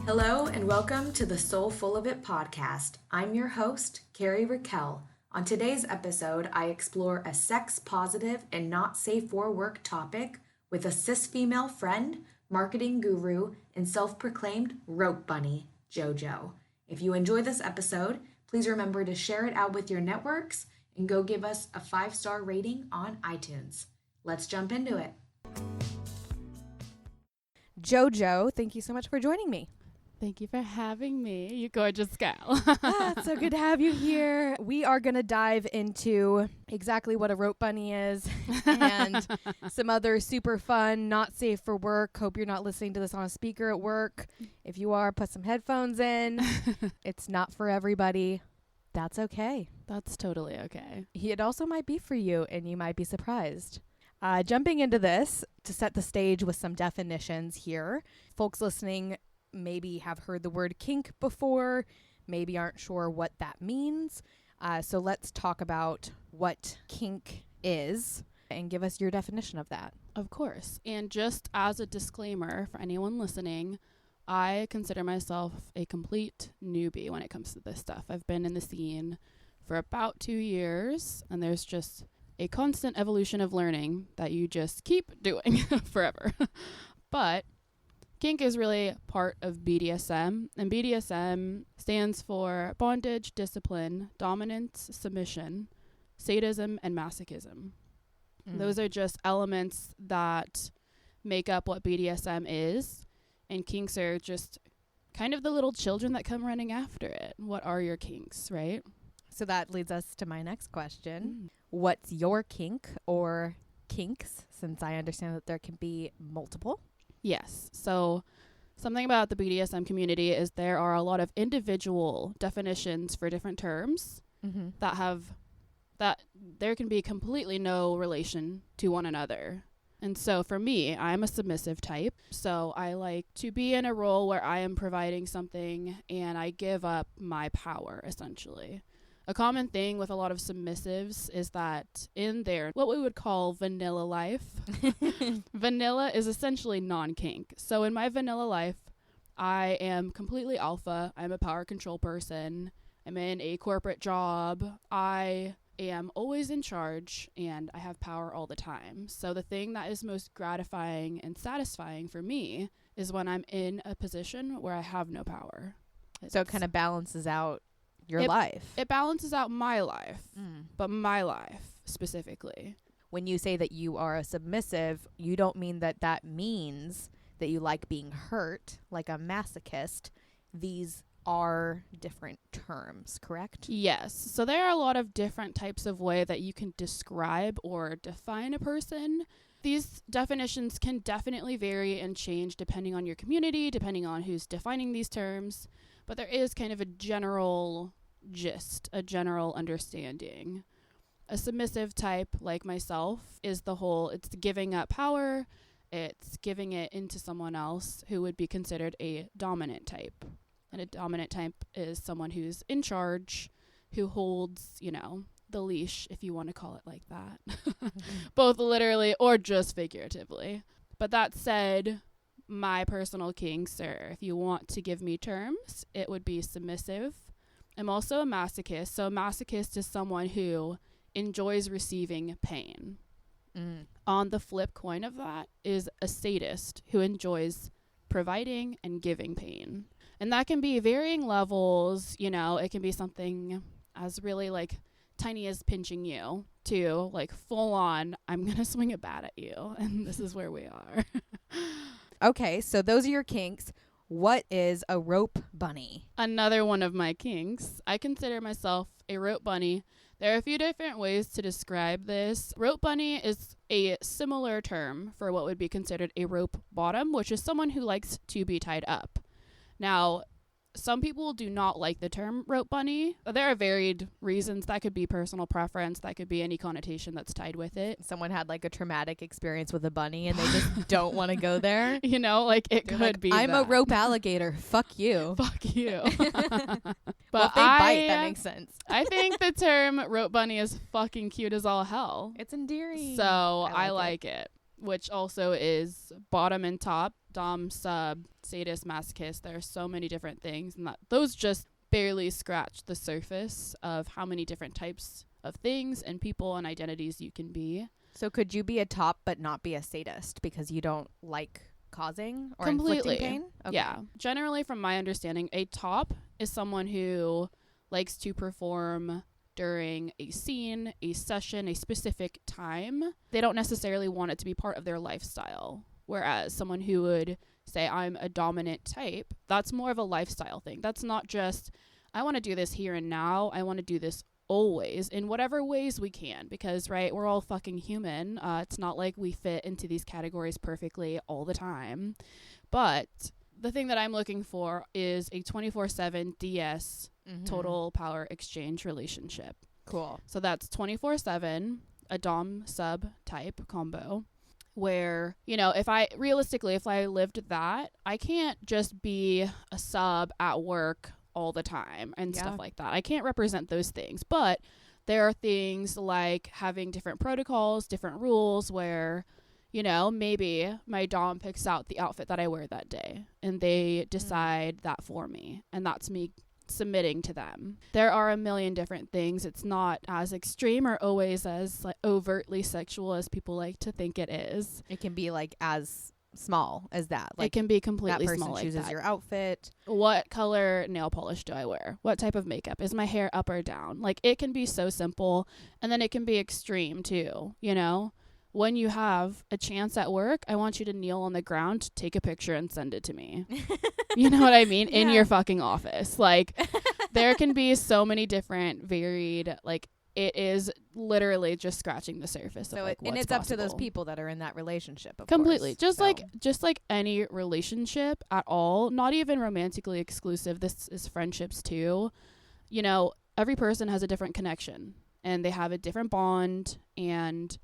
Hello and welcome to the Soulful of It podcast. I'm your host, Kari. On today's episode, I explore a sex-positive and not safe for work topic with a cis female friend, marketing guru, and self-proclaimed rope bunny, Jojo. If you enjoy this episode, please remember to share it out with your networks and go give us a 5-star rating on iTunes. Let's jump into it. Jojo, thank you so much for joining me. Thank you for having me, you gorgeous girl. It's so good to have you here. We are going to dive into exactly what a rope bunny is and some other super fun, not safe for work. Hope you're not listening to this on a speaker at work. If you are, put some headphones in. It's not for everybody. That's okay. That's totally okay. It also might be for you, and you might be surprised. Jumping into this, to set the stage with some definitions here, folks listening maybe have heard the word kink before, maybe aren't sure what that means. So let's talk about what kink is and give us your definition of that. Of course. And just as a disclaimer for anyone listening, I consider myself a complete newbie when it comes to this stuff. I've been in the scene for about 2 years, and there's just a constant evolution of learning that you just keep doing forever. But kink is really part of BDSM, and BDSM stands for bondage, discipline, dominance, submission, sadism, and masochism. Those are just elements that make up what BDSM is, and kinks are just kind of the little children that come running after it. What are your kinks, right? So that leads us to my next question. What's your kink or kinks, since I understand that there can be multiple? Yes. So something about the BDSM community is there are a lot of individual definitions for different terms that there can be completely no relation to one another. And so for me, I'm a submissive type. So I like to be in a role where I am providing something and I give up my power, essentially. A common thing with a lot of submissives is that in their, what we would call vanilla life, vanilla is essentially non-kink. So in my vanilla life, I am completely alpha. I'm a power control person. I'm in a corporate job. I am always in charge and I have power all the time. So the thing that is most gratifying and satisfying for me is when I'm in a position where I have no power. So it kind of balances out your life. It balances out my life, but my life specifically. When you say that you are a submissive, you don't mean that that means that you like being hurt, like a masochist. These are different terms, correct? Yes. So there are a lot of different types of way that you can describe or define a person. These definitions can definitely vary and change depending on your community, depending on who's defining these terms. But there is kind of a general gist, a general understanding. A submissive type like myself is it's giving up power, it's giving it into someone else who would be considered a dominant type. And a dominant type is someone who's in charge, who holds, the leash, if you want to call it like that, both literally or just figuratively. But that said, my personal kinks, or if you want to give me terms, it would be submissive. I'm also a masochist. So a masochist is someone who enjoys receiving pain. On the flip coin of that is a sadist who enjoys providing and giving pain. And that can be varying levels. It can be something as really tiny as pinching you to full on, I'm going to swing a bat at you. And this is where we are. Okay, so those are your kinks. What is a rope bunny? Another one of my kinks. I consider myself a rope bunny. There are a few different ways to describe this. Rope bunny is a similar term for what would be considered a rope bottom, which is someone who likes to be tied up. Now, some people do not like the term rope bunny. There are varied reasons. That could be personal preference. That could be any connotation that's tied with it. Someone had a traumatic experience with a bunny and they just don't want to go there. It could be I'm a rope alligator. Fuck you. Fuck you. But if they bite, that makes sense. I think the term rope bunny is fucking cute as all hell. It's endearing. So I like it. which also is bottom and top, dom, sub, sadist, masochist. There are so many different things, and those just barely scratch the surface of how many different types of things and people and identities you can be. So could you be a top but not be a sadist because you don't like causing or Completely. inflicting pain? Okay. Yeah. Generally, from my understanding, a top is someone who likes to perform during a scene, a session, a specific time. They don't necessarily want it to be part of their lifestyle. Whereas someone who would say, I'm a dominant type, that's more of a lifestyle thing. That's not just, I want to do this here and now. I want to do this always in whatever ways we can, because, right, we're all fucking human. It's not like we fit into these categories perfectly all the time. But the thing that I'm looking for is a 24/7 DS total power exchange relationship. Cool. So that's 24/7, a dom sub type combo, where, you know, if I lived that, I can't just be a sub at work all the time and stuff like that. I can't represent those things, but there are things like having different protocols, different rules where, you know, maybe my dom picks out the outfit that I wear that day and they decide that for me, and that's me submitting to them. There are a million different things. It's not as extreme or always as like overtly sexual as people like to think it is. It can be like as small as that. Like it can be completely that person small like chooses that. your outfit. What color nail polish do I wear? What type of makeup? Is my hair up or down? Like, it can be so simple, and then it can be extreme too, you know? When you have a chance at work, I want you to kneel on the ground, take a picture, and send it to me. You know what I mean? In your fucking office. Like, there can be so many different varied, like, it is literally just scratching the surface of like what's and it's possible. up to those people that are in that relationship, of completely course. just like any relationship at all, not even romantically exclusive, this is friendships too. You know, every person has a different connection and they have a different bond, and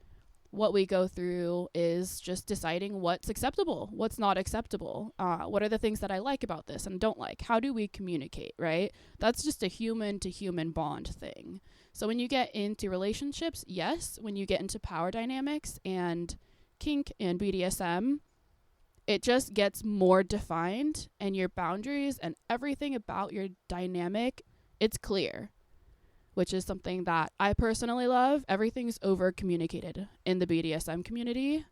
what we go through is just deciding what's acceptable, what's not acceptable. What are the things that I like about this and don't like? How do we communicate, right? That's just a human to human bond thing. So when you get into relationships, yes, when you get into power dynamics and kink and BDSM, it just gets more defined, and your boundaries and everything about your dynamic, it's clear, which is something that I personally love. Everything's over communicated in the BDSM community,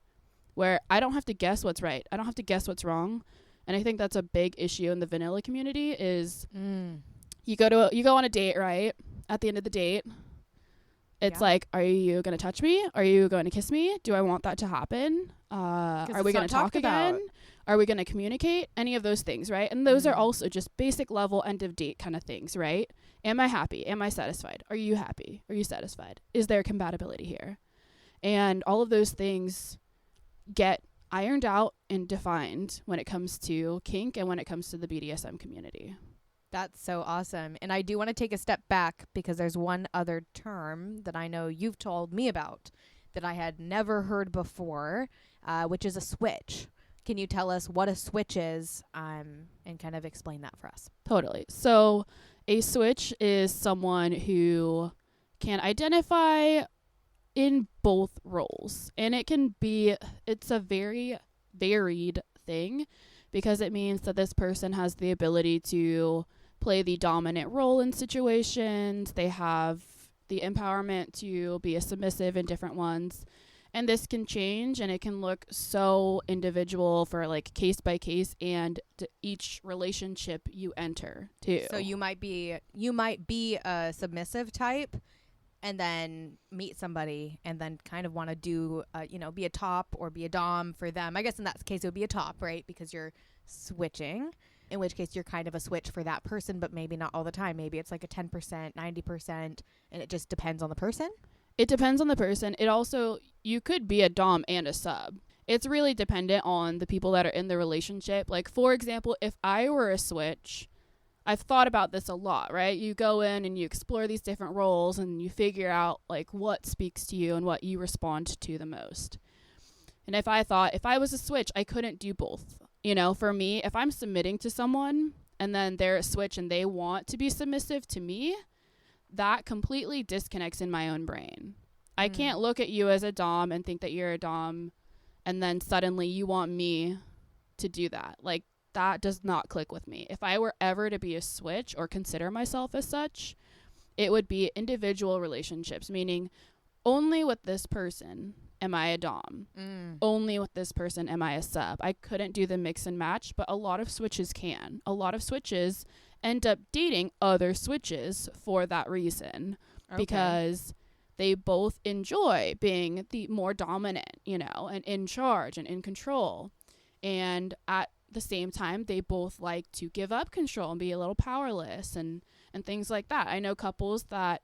where I don't have to guess what's right. I don't have to guess what's wrong. And I think that's a big issue in the vanilla community is you go on a date, right? At the end of the date, it's like, are you going to touch me? Are you going to kiss me? Do I want that to happen? Are we going to talk again? Are we going to communicate? Any of those things, right? And those are also just basic level end of date kind of things, right? Am I happy? Am I satisfied? Are you happy? Are you satisfied? Is there compatibility here? And all of those things get ironed out and defined when it comes to kink and when it comes to the BDSM community. That's so awesome. And I do want to take a step back because there's one other term that I know you've told me about that I had never heard before, which is a switch. Can you tell us what a switch is and kind of explain that for us? Totally. So a switch is someone who can identify in both roles. And it's a very varied thing because it means that this person has the ability to play the dominant role in situations. They have the empowerment to be a submissive in different ones. And this can change, and it can look so individual for like case by case and to each relationship you enter too. So you might be a submissive type and then meet somebody and then kind of want to do, be a top or be a dom for them. I guess in that case it would be a top, right? Because you're switching, in which case you're kind of a switch for that person, but maybe not all the time. Maybe it's like a 10%, 90%, and it just depends on the person. It depends on the person. It also, you could be a dom and a sub. It's really dependent on the people that are in the relationship. Like, for example, if I were a switch, I've thought about this a lot, right? You go in and you explore these different roles and you figure out like what speaks to you and what you respond to the most. And if I was a switch, I couldn't do both. You know, for me, if I'm submitting to someone and then they're a switch and they want to be submissive to me, that completely disconnects in my own brain. I can't look at you as a dom and think that you're a dom and then suddenly you want me to do that. Like, that does not click with me. If I were ever to be a switch or consider myself as such, it would be individual relationships, meaning only with this person am I a dom. Only with this person am I a sub. I couldn't do the mix and match, but a lot of switches can. A lot of switches end up dating other switches for that reason, because they both enjoy being the more dominant, you know, and in charge and in control. And at the same time, they both like to give up control and be a little powerless and things like that. I know couples that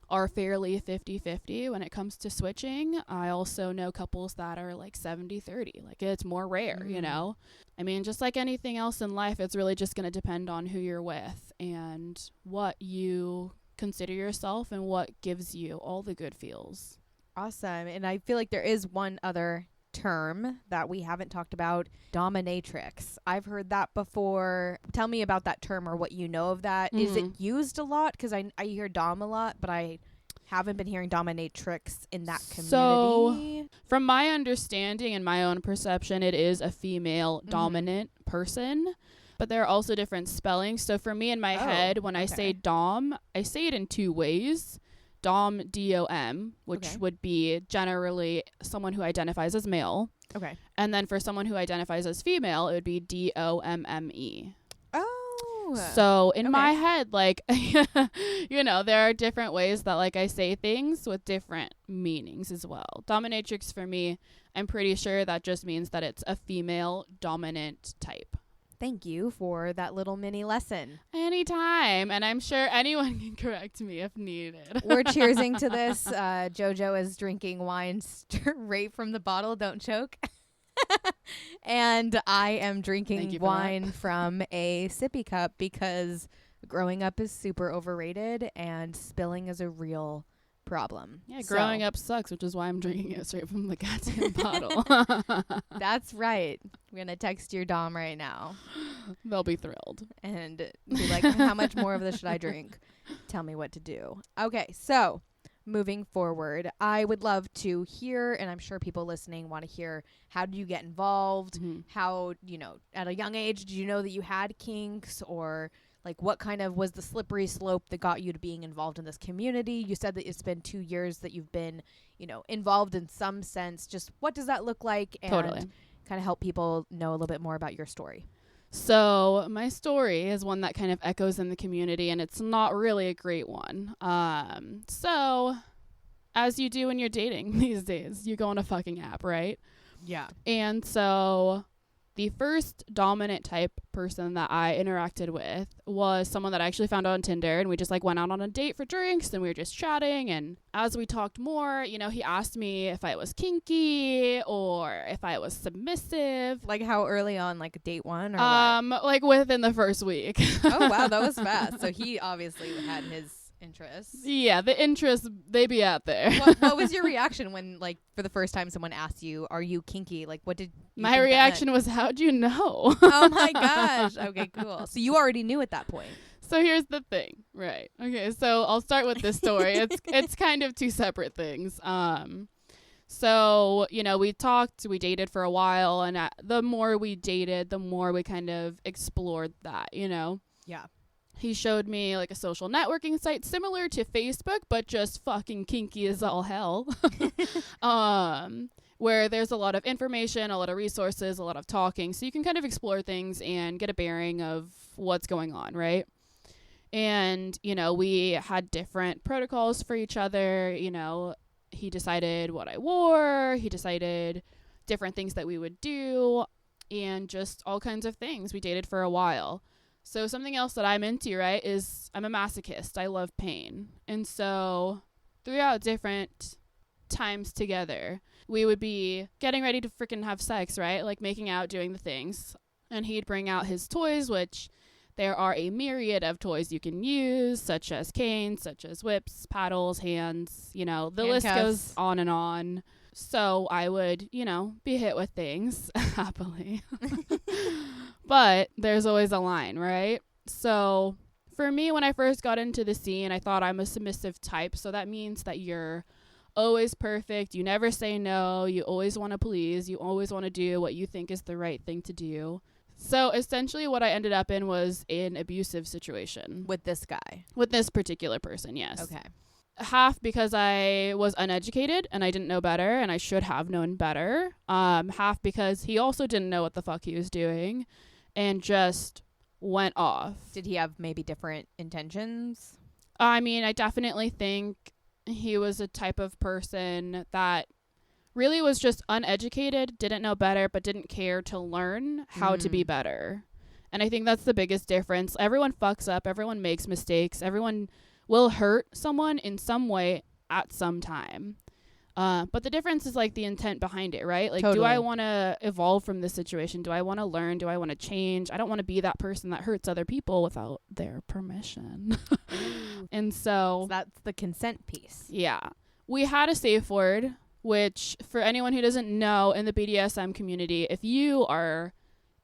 are fairly 50-50 when it comes to switching. I also know couples that are like 70-30. Like, it's more rare, you know? I mean, just like anything else in life, it's really just going to depend on who you're with and what you consider yourself and what gives you all the good feels. Awesome. And I feel like there is one other term that we haven't talked about, dominatrix. I've heard that before. Tell me about that term or what you know of that. Is it used a lot? Because I hear dom a lot, but I haven't been hearing dominatrix in that community. So, from my understanding and my own perception, it is a female dominant person, but there are also different spellings. So for me in my head, when I say dom, I say it in two ways. Dom, D-O-M, which would be generally someone who identifies as male. Okay. And then for someone who identifies as female, it would be D-O-M-M-E. Oh. So in my head, like, you know, there are different ways that, like, I say things with different meanings as well. Dominatrix for me, I'm pretty sure that just means that it's a female dominant type. Thank you for that little mini lesson. Anytime. And I'm sure anyone can correct me if needed. We're cheersing to this. Jojo is drinking wine straight from the bottle. Don't choke. And I am drinking wine from a sippy cup because growing up is super overrated and spilling is a real problem. Yeah, growing up sucks, which is why I'm drinking it straight from the goddamn bottle. That's right. We're going to text your dom right now. They'll be thrilled. And be like, how much more of this should I drink? Tell me what to do. Okay, so moving forward, I would love to hear, and I'm sure people listening want to hear, how do you get involved? How, you know, at a young age, did you know that you had kinks, or like what kind of was the slippery slope that got you to being involved in this community? You said that it's been 2 years that you've been, you know, involved in some sense. Just what does that look like? And kind of help people know a little bit more about your story. So my story is one that kind of echoes in the community, and it's not really a great one. So as you do when you're dating these days, you go on a fucking app, right? Yeah. And so the first dominant type person that I interacted with was someone that I actually found on Tinder, and we just like went out on a date for drinks, and we were just chatting. And as we talked more, you know, he asked me if I was kinky or if I was submissive. Like how early on, like date one or what? Like within the first week. Oh wow, that was fast. So he obviously had his interests. Yeah, the interests, they be out there. What was your reaction when, like, for the first time someone asked you, are you kinky? Like, what did you My reaction was, how'd you know? Oh my gosh. Okay, cool. So you already knew at that point. So here's the thing. Right. Okay, so I'll start with this story. It's kind of two separate things. So, you know, we dated for a while, and the more we dated, the more we kind of explored that, you know? Yeah. He showed me like a social networking site similar to Facebook, but just fucking kinky as all hell. Where there's a lot of information, a lot of resources, a lot of talking. So you can kind of explore things and get a bearing of what's going on, right? And, you know, we had different protocols for each other. You know, he decided what I wore. He decided different things that we would do and just all kinds of things. We dated for a while. So something else that I'm into, right, is I'm a masochist. I love pain. And so throughout different times together, we would be getting ready to freaking have sex, right? Like making out, doing the things. And he'd bring out his toys, which there are a myriad of toys you can use, such as canes, such as whips, paddles, hands, you know, the list goes on and on. So I would, you know, be hit with things happily. But there's always a line, right? So for me, when I first got into the scene, I thought I'm a submissive type. So that means that you're always perfect. You never say no. You always want to please. You always want to do what you think is the right thing to do. So essentially what I ended up in was an abusive situation. With this guy? With this particular person, yes. Okay. Half because I was uneducated and I didn't know better and I should have known better. Half because he also didn't know what the fuck he was doing and just went off. Did he have maybe different intentions? I mean, I definitely think he was a type of person that really was just uneducated, didn't know better, but didn't care to learn how to be better. And I think that's the biggest difference. Everyone fucks up. Everyone makes mistakes. Everyone will hurt someone in some way at some time. But the difference is like the intent behind it, right? Like, Totally. Do I want to evolve from this situation? Do I want to learn? Do I want to change? I don't want to be that person that hurts other people without their permission. And so that's the consent piece. Yeah. We had a safe word, which for anyone who doesn't know, in the BDSM community, if you are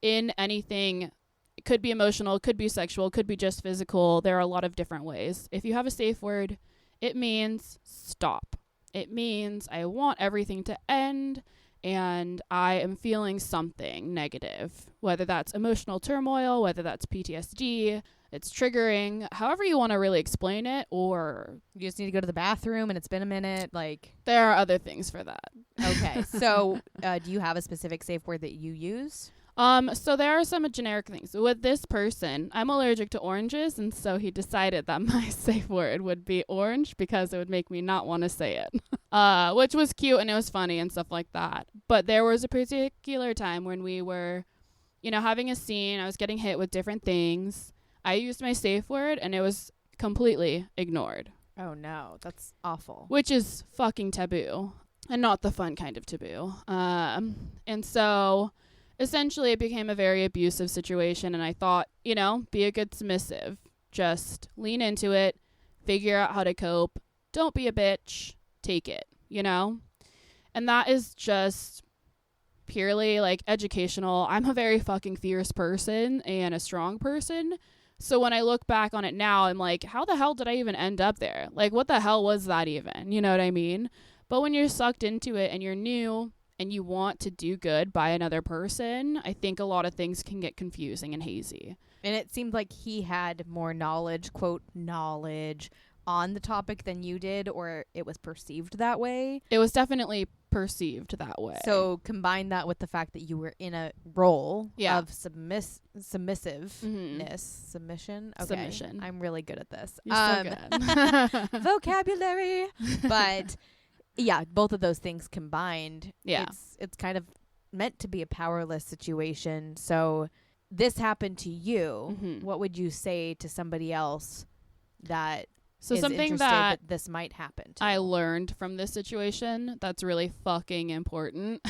in anything, it could be emotional, could be sexual, could be just physical. There are a lot of different ways. If you have a safe word, it means stop. It means I want everything to end and I am feeling something negative, whether that's emotional turmoil, whether that's PTSD, it's triggering, however you want to really explain it, or you just need to go to the bathroom and it's been a minute. Like, there are other things for that. Okay. So do you have a specific safe word that you use? So there are some generic things. With this person, I'm allergic to oranges, and so he decided that my safe word would be orange because it would make me not want to say it. Which was cute and it was funny and stuff like that. But there was a particular time when we were, having a scene. I was getting hit with different things. I used my safe word and it was completely ignored. Oh no, that's awful. Which is fucking taboo and not the fun kind of taboo. And so essentially it became a very abusive situation and I thought, be a good submissive. Just lean into it, figure out how to cope. Don't be a bitch. Take it, And that is just purely like educational. I'm a very fucking fierce person and a strong person. So when I look back on it now, I'm like, how the hell did I even end up there? Like, what the hell was that even? You know what I mean? But when you're sucked into it and you're new and you want to do good by another person, I think a lot of things can get confusing and hazy. And it seemed like he had more knowledge, quote, knowledge on the topic than you did, or it was perceived that way. It was definitely perceived that way. So combine that with the fact that you were in a role of submissiveness. Submission. Okay. Submission. I'm really good at this. You're so good. Vocabulary. But yeah, both of those things combined. Yeah. It's kind of meant to be a powerless situation. So this happened to you. Mm-hmm. What would you say to somebody else that So is something interested that this might happen to? I learned from this situation that's really fucking important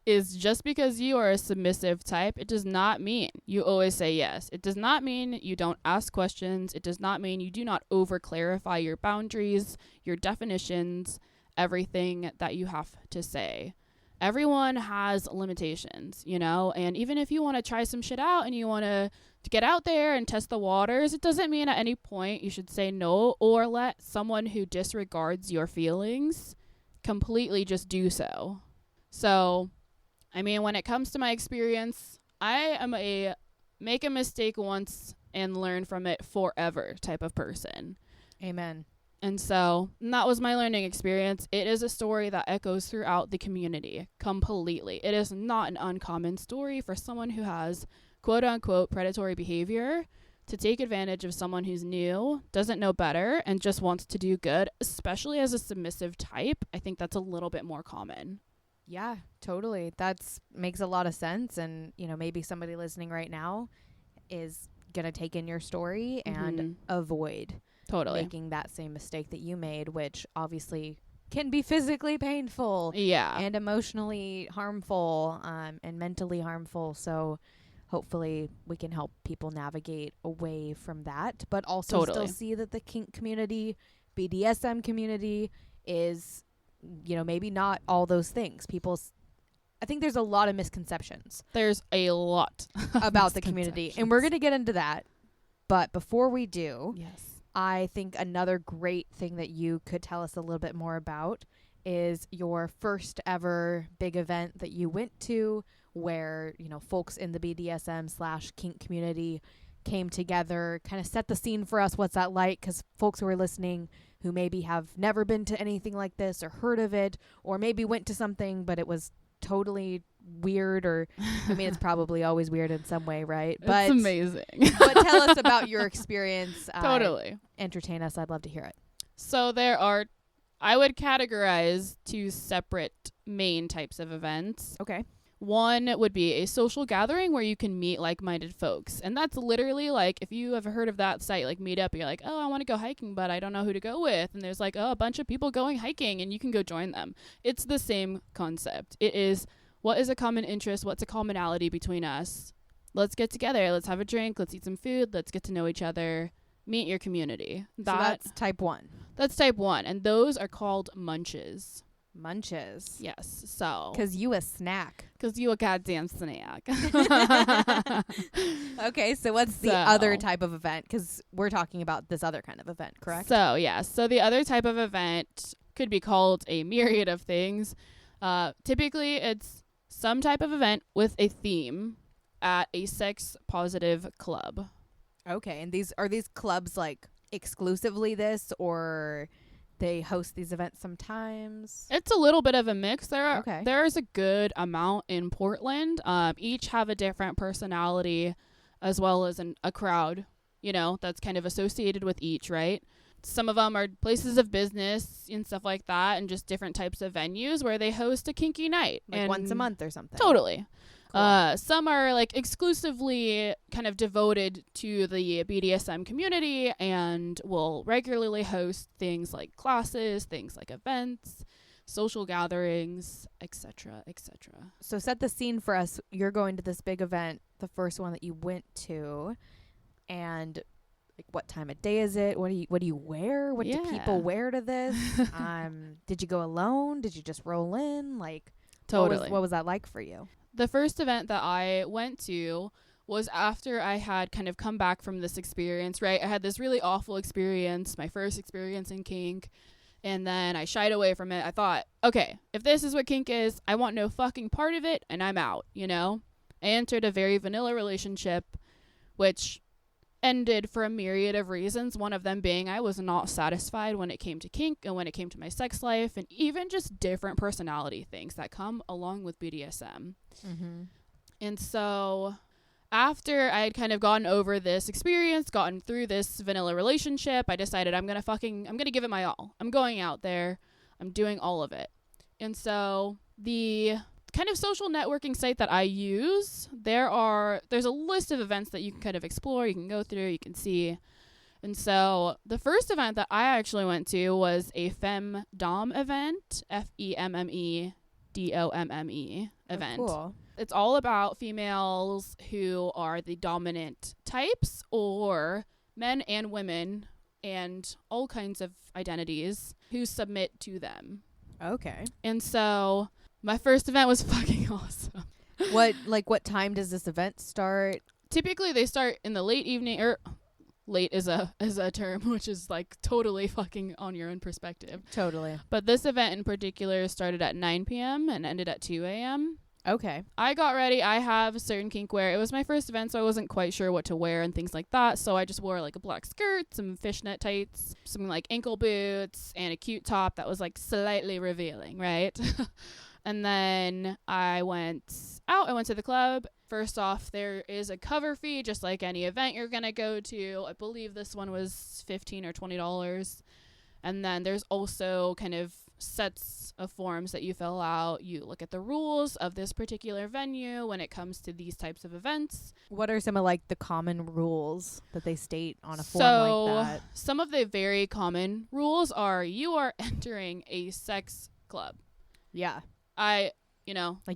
is just because you are a submissive type, it does not mean you always say yes. It does not mean you don't ask questions. It does not mean you do not over clarify your boundaries, your definitions, everything that you have to say. Everyone has limitations, and even if you want to try some shit out and you want to get out there and test the waters, it doesn't mean at any point you should say no or let someone who disregards your feelings completely just do so. So, I mean, when it comes to my experience, I am a make a mistake once and learn from it forever type of person. Amen. And so that was my learning experience. It is a story that echoes throughout the community completely. It is not an uncommon story for someone who has quote unquote predatory behavior to take advantage of someone who's new, doesn't know better, and just wants to do good, especially as a submissive type. I think that's a little bit more common. Yeah, totally. That's makes a lot of sense. And, maybe somebody listening right now is going to take in your story and avoid making that same mistake that you made, which obviously can be physically painful and emotionally harmful and mentally harmful. So hopefully we can help people navigate away from that, but also still see that the kink community, BDSM community is, maybe not all those things. I think there's a lot of misconceptions. There's a lot about the community, and we're going to get into that. But before we do, yes, I think another great thing that you could tell us a little bit more about is your first ever big event that you went to where, you know, folks in the BDSM/kink community came together. Kind of set the scene for us. What's that like? Because folks who are listening who maybe have never been to anything like this or heard of it, or maybe went to something but it was totally weird, or I mean, it's probably always weird in some way, right? But it's amazing. But tell us about your experience. Totally. Entertain us. I'd love to hear it. So I would categorize 2 separate main types of events. Okay. One would be a social gathering where you can meet like-minded folks. And that's literally like, if you have heard of that site, like Meetup, you're like, oh, I want to go hiking, but I don't know who to go with. And there's like, oh, a bunch of people going hiking and you can go join them. It's the same concept. It is, what is a common interest? What's a commonality between us? Let's get together. Let's have a drink. Let's eat some food. Let's get to know each other. Meet your community. So that's type 1. That's type 1. And those are called munches. Munches. Yes. So. Because you a snack. Because you a goddamn snack. Okay, so what's the other type of event? Because we're talking about this other kind of event, correct? So, yeah. So the other type of event could be called a myriad of things. Typically, it's some type of event with a theme at a sex-positive club. Okay, and are these clubs like exclusively this, or they host these events sometimes? It's a little bit of a mix. Okay. There's a good amount in Portland. Each have a different personality as well as a crowd, you know, that's kind of associated with each, right? Some of them are places of business and stuff like that, and just different types of venues where they host a kinky night. Like once a month or something. Totally. Cool. Some are like exclusively kind of devoted to the BDSM community and will regularly host things like classes, things like events, social gatherings, etc., etc. So set the scene for us. You're going to this big event, the first one that you went to, and like, what time of day is it? What do you wear? What do people wear to this? Did you go alone? Did you just roll in? Like, totally. What was that like for you? The first event that I went to was after I had kind of come back from this experience, right? I had this really awful experience, my first experience in kink, and then I shied away from it. I thought, okay, if this is what kink is, I want no fucking part of it, and I'm out, you know? I entered a very vanilla relationship, which ended for a myriad of reasons, one of them being I was not satisfied when it came to kink and when it came to my sex life, and even just different personality things that come along with BDSM. Mm-hmm. And so after I had kind of gotten over this experience, gotten through this vanilla relationship, I decided I'm going to give it my all. I'm going out there. I'm doing all of it. And so the kind of social networking site that I use, there's a list of events that you can kind of explore, you can go through, you can see. And so the first event that I actually went to was a femdom event, FEMMEDOMME event. Oh, cool. It's all about females who are the dominant types, or men and women and all kinds of identities who submit to them. Okay. And so my first event was fucking awesome. What time does this event start? Typically they start in the late evening, or late is a term which is like totally fucking on your own perspective. Totally. But this event in particular started at 9 p.m. and ended at 2 a.m. Okay. I got ready. I have a certain kink wear. It was my first event, so I wasn't quite sure what to wear and things like that. So I just wore like a black skirt, some fishnet tights, some like ankle boots, and a cute top that was like slightly revealing, right? And then I went out. I went to the club. First off, there is a cover fee, just like any event you're going to go to. I believe this one was $15 or $20. And then there's also kind of sets of forms that you fill out. You look at the rules of this particular venue when it comes to these types of events. What are some of like the common rules that they state on a form like that? Some of the very common rules are you are entering a sex club. Yeah. Like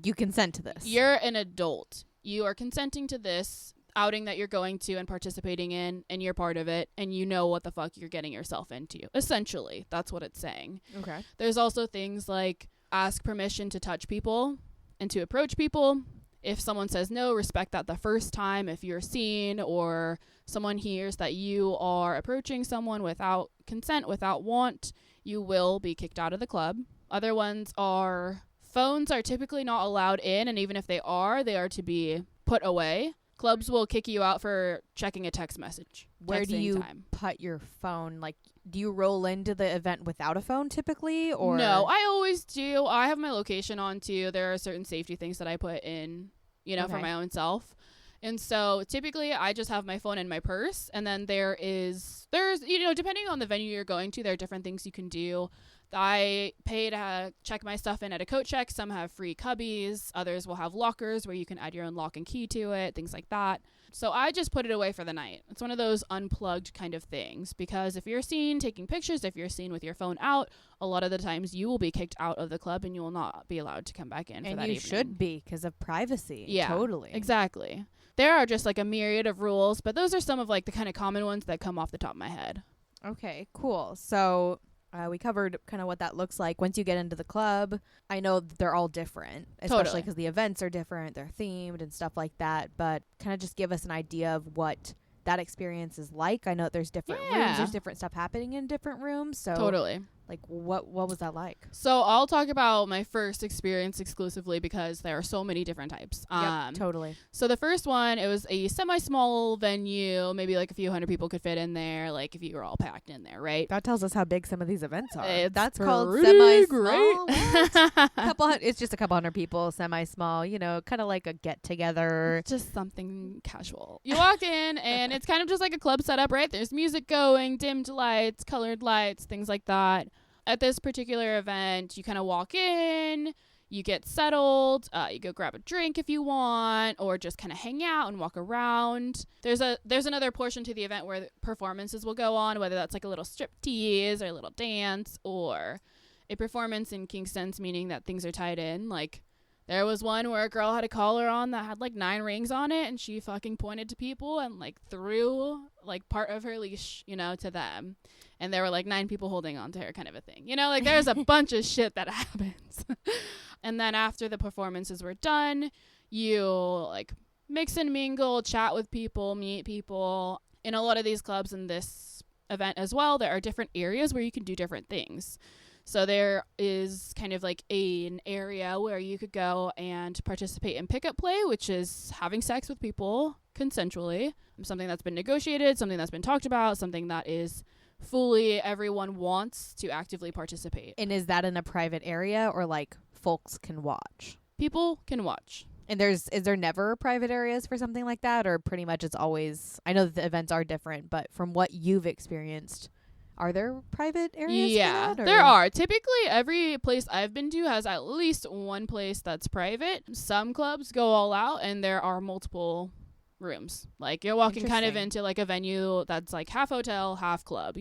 you consent to this. You're an adult. You are consenting to this outing that you're going to and participating in, and you're part of it, and you know what the fuck you're getting yourself into. Essentially, that's what it's saying. Okay. There's also things like ask permission to touch people and to approach people, If someone says no, respect that the first time. If you're seen or someone hears that you are approaching someone without consent, without want, you will be kicked out of the club. Other ones are phones are typically not allowed in, and even if they are to be put away. Clubs will kick you out for checking a text message. Where do you put your phone? Like, do you roll into the event without a phone typically, or? No, I always do. I have my location on too. There are certain safety things that I put in, for my own self. And so typically I just have my phone in my purse, and then there's, depending on the venue you're going to, there are different things you can do. I pay to check my stuff in at a coat check. Some have free cubbies. Others will have lockers where you can add your own lock and key to it, things like that. So I just put it away for the night. It's one of those unplugged kind of things, because if you're seen taking pictures, if you're seen with your phone out, a lot of the times you will be kicked out of the club and you will not be allowed to come back in for that evening. And you should be, because of privacy. Yeah, totally. Exactly. There are just like a myriad of rules, but those are some of like the kind of common ones that come off the top of my head. Okay, cool. So we covered kind of what that looks like once you get into the club. I know they're all different, especially because the events are different, they're themed and stuff like that, but kind of just give us an idea of what that experience is like. I know that there's different rooms, there's different stuff happening in different rooms. So totally. Like, what was that like? So I'll talk about my first experience exclusively, because there are so many different types. Yep, totally. So the first one, it was a semi-small venue, maybe like a few hundred people could fit in there, like if you were all packed in there, right? That tells us how big some of these events are. That's called semi-small. It's just a couple hundred people, semi-small, kind of like a get-together. Just something casual. You walk in, and it's kind of just like a club setup, right? There's music going, dimmed lights, colored lights, things like that. At this particular event, you kind of walk in, you get settled, you go grab a drink if you want, or just kind of hang out and walk around. There's another portion to the event where performances will go on, whether that's like a little striptease or a little dance or a performance in kink sense, meaning that things are tied in. Like, there was one where a girl had a collar on that had like 9 rings on it, and she fucking pointed to people and like threw like part of her leash, to them. And there were like 9 people holding on to her, kind of a thing. Like there's a bunch of shit that happens. And then after the performances were done, you like mix and mingle, chat with people, meet people. In a lot of these clubs in this event as well, there are different areas where you can do different things. So there is kind of like an area where you could go and participate in pickup play, which is having sex with people consensually. Something that's been negotiated, something that's been talked about, something that is fully everyone wants to actively participate. And is that in a private area, or like folks can watch? People can watch. And is there never private areas for something like that, or pretty much it's always, I know that the events are different, but from what you've experienced, are there private areas? Yeah, for that, there are. Typically, every place I've been to has at least one place that's private. Some clubs go all out, and there are multiple rooms. Like, you're walking kind of into like a venue that's like half hotel, half club,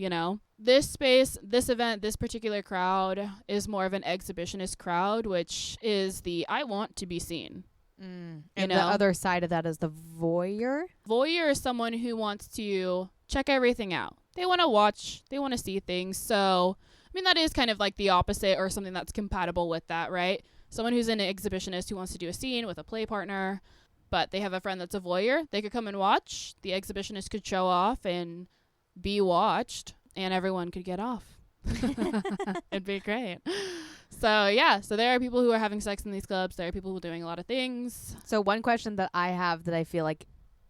This space, this event, this particular crowd is more of an exhibitionist crowd, which is the I want to be seen. And the other side of that is the voyeur. Voyeur is someone who wants to check everything out. They want to watch, they want to see things. So, that is kind of like the opposite, or something that's compatible with that, right? Someone who's an exhibitionist who wants to do a scene with a play partner, but they have a friend that's a voyeur. They could come and watch. The exhibitionist could show off and be watched, and everyone could get off. It'd be great. So there are people who are having sex in these clubs. There are people who are doing a lot of things. So one question that I have that I feel like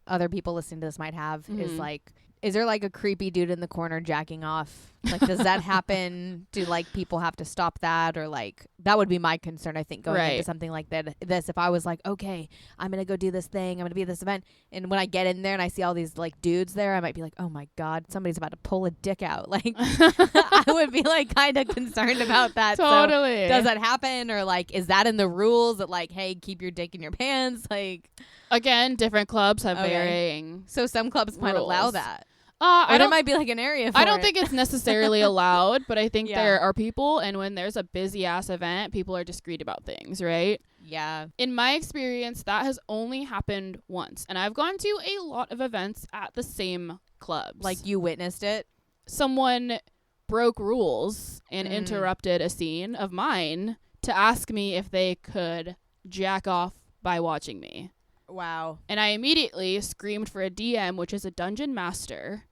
other people listening to this might have is like, is there like a creepy dude in the corner jacking off? Like, does that happen? Do like people have to stop that? Or like, that would be my concern, I think, going into something like that. If I was like, okay, I'm going to go do this thing, I'm going to be at this event, and when I get in there and I see all these like dudes there, I might be like, oh my God, somebody's about to pull a dick out. Like, I would be like kind of concerned about that. Totally. So, does that happen? Or like, is that in the rules that like, hey, keep your dick in your pants? Like, again, different clubs have varying. So some clubs might allow that. There might be like an area for I don't think it's necessarily allowed, but I think Yeah. there are people, and when there's a busy ass event, people are discreet about things, right? Yeah. In my experience, that has only happened once, and I've gone to a lot of events at the same clubs. Like, you witnessed it? Someone broke rules and interrupted a scene of mine to ask me if they could jack off by watching me. Wow. And I immediately screamed for a DM, which is a dungeon master,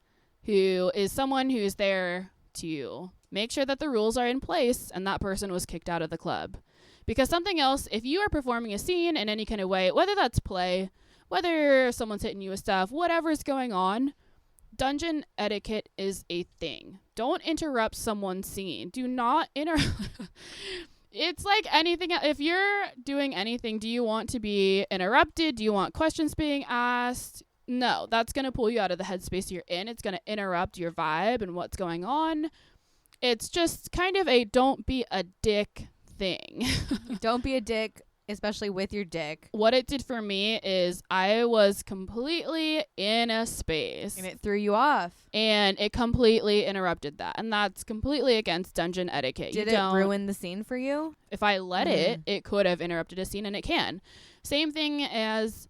who is someone who's there to make sure that the rules are in place, and that person was kicked out of the club. Because something else, if you are performing a scene in any kind of way, whether that's play, whether someone's hitting you with stuff, whatever's going on, dungeon etiquette is a thing. Don't interrupt someone's scene. Do not interrupt. It's like anything. If you're doing anything, do you want to be interrupted? Do you want questions being asked? No, that's going to pull you out of the headspace you're in. It's going to interrupt your vibe and what's going on. It's just kind of a don't be a dick thing. Don't be a dick, especially with your dick. What it did for me is I was completely in a space. And it threw you off. And it completely interrupted that. And that's completely against dungeon etiquette. Did it ruin the scene for you? If I let it could have interrupted a scene, and it can. Same thing as,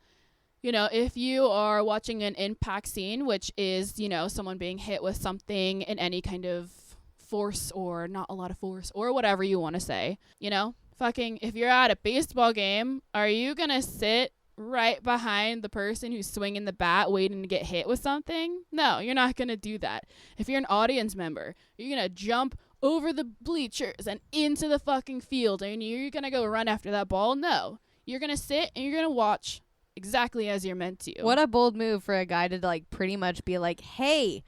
you know, if you are watching an impact scene, which is, you know, someone being hit with something in any kind of force or not a lot of force or whatever you want to say, you know, fucking, if you're at a baseball game, are you gonna sit right behind the person who's swinging the bat waiting to get hit with something? No, you're not gonna do that. If you're an audience member, you're gonna jump over the bleachers and into the fucking field and you're gonna go run after that ball? No, you're gonna sit and you're gonna watch exactly as you're meant to. What a bold move for a guy to like pretty much be like, hey,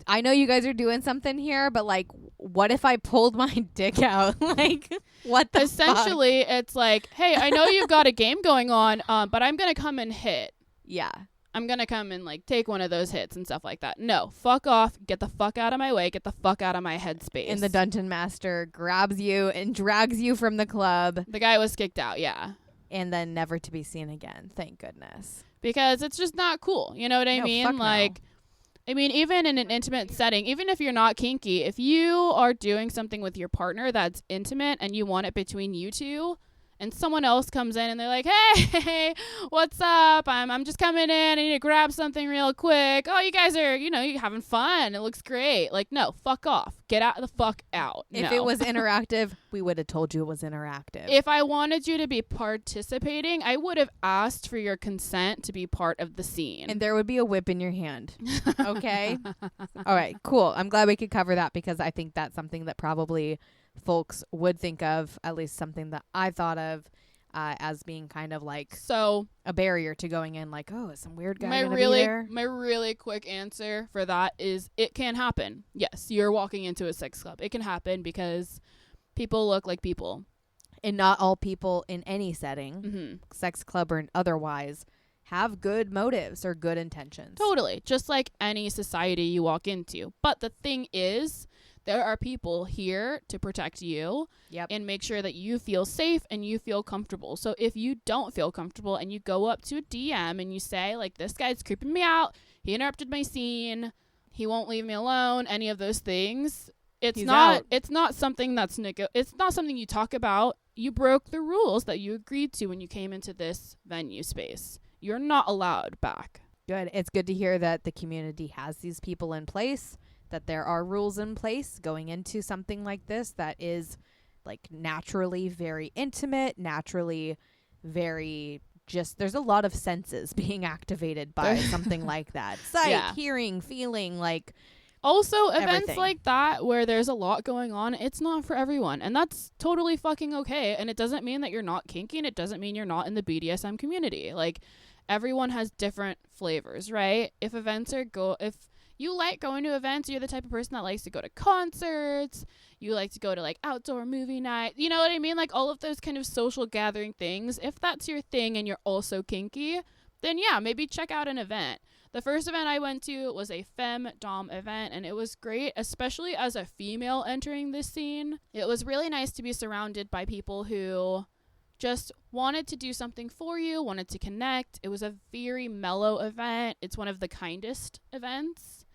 I know you guys are doing something here, but like, what if I pulled my dick out? Like, what the Essentially, fuck? It's like, hey, I know you've got a game going on, but I'm going to come and hit. Yeah. I'm going to come and like take one of those hits and stuff like that. No, fuck off. Get the fuck out of my way. Get the fuck out of my headspace. And the dungeon master grabs you and drags you from the club. The guy was kicked out, yeah. And then never to be seen again. Thank goodness. Because it's just not cool. You know what I mean? Fuck like, no. I mean, even in an intimate setting, even if you're not kinky, if you are doing something with your partner that's intimate and you want it between you two, and someone else comes in and they're like, hey, what's up? I'm just coming in. I need to grab something real quick. Oh, you guys are, you know, you're having fun. It looks great. Like, no, fuck off. Get out the fuck out. If it was interactive, we would have told you it was interactive. If I wanted you to be participating, I would have asked for your consent to be part of the scene. And there would be a whip in your hand. Okay? All right, cool. I'm glad we could cover that because I think that's something that probably folks would think of, at least something that I thought of as being kind of like so a barrier to going in, like, oh, is some weird guy my gonna be there? My really quick answer for that is it can happen. Yes, you're walking into a sex club. It can happen because people look like people. And not all people in any setting, sex club or otherwise, have good motives or good intentions. Totally. Just like any society you walk into. But the thing is, there are people here to protect you and make sure that you feel safe and you feel comfortable. So if you don't feel comfortable and you go up to a DM and you say, like, this guy's creeping me out, he interrupted my scene, he won't leave me alone, any of those things, it's not something that's it's not something you talk about. You broke the rules that you agreed to when you came into this venue space. You're not allowed back. Good. It's good to hear that the community has these people in place, that there are rules in place going into something like this that is like naturally very intimate, naturally very just, there's a lot of senses being activated by something like that. Sight, hearing, feeling, like also events everything. Like that where there's a lot going on, it's not for everyone, and that's totally fucking okay. And it doesn't mean that you're not kinky, and it doesn't mean you're not in the BDSM community. Like, everyone has different flavors, right? If you like going to events, you're the type of person that likes to go to concerts, you like to go to like outdoor movie night, you know what I mean? Like all of those kind of social gathering things. If that's your thing and you're also kinky, then yeah, maybe check out an event. The first event I went to was a femme-dom event, and it was great, especially as a female entering this scene. It was really nice to be surrounded by people who just wanted to do something for you, wanted to connect. It was a very mellow event. It's one of the kindest events.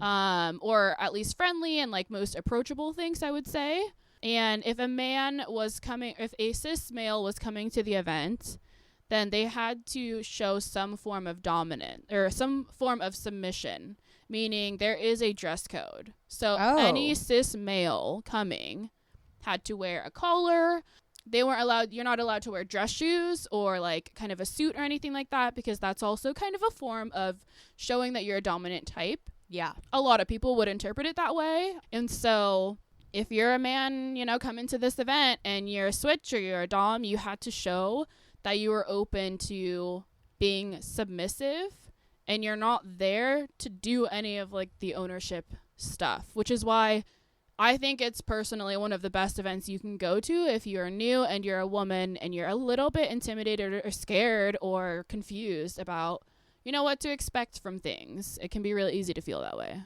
Or at least friendly and like most approachable things, I would say. And if a cis male was coming to the event, then they had to show some form of dominant or some form of submission, meaning there is a dress code. So any cis male coming had to wear a collar, you're not allowed to wear dress shoes or like kind of a suit or anything like that, because that's also kind of a form of showing that you're a dominant type. Yeah. A lot of people would interpret it that way. And so if you're a man, you know, coming to this event and you're a switch or you're a dom, you had to show that you were open to being submissive, and you're not there to do any of like the ownership stuff, which is why I think it's personally one of the best events you can go to if you're new and you're a woman and you're a little bit intimidated or scared or confused about, you know, what to expect from things. It can be really easy to feel that way.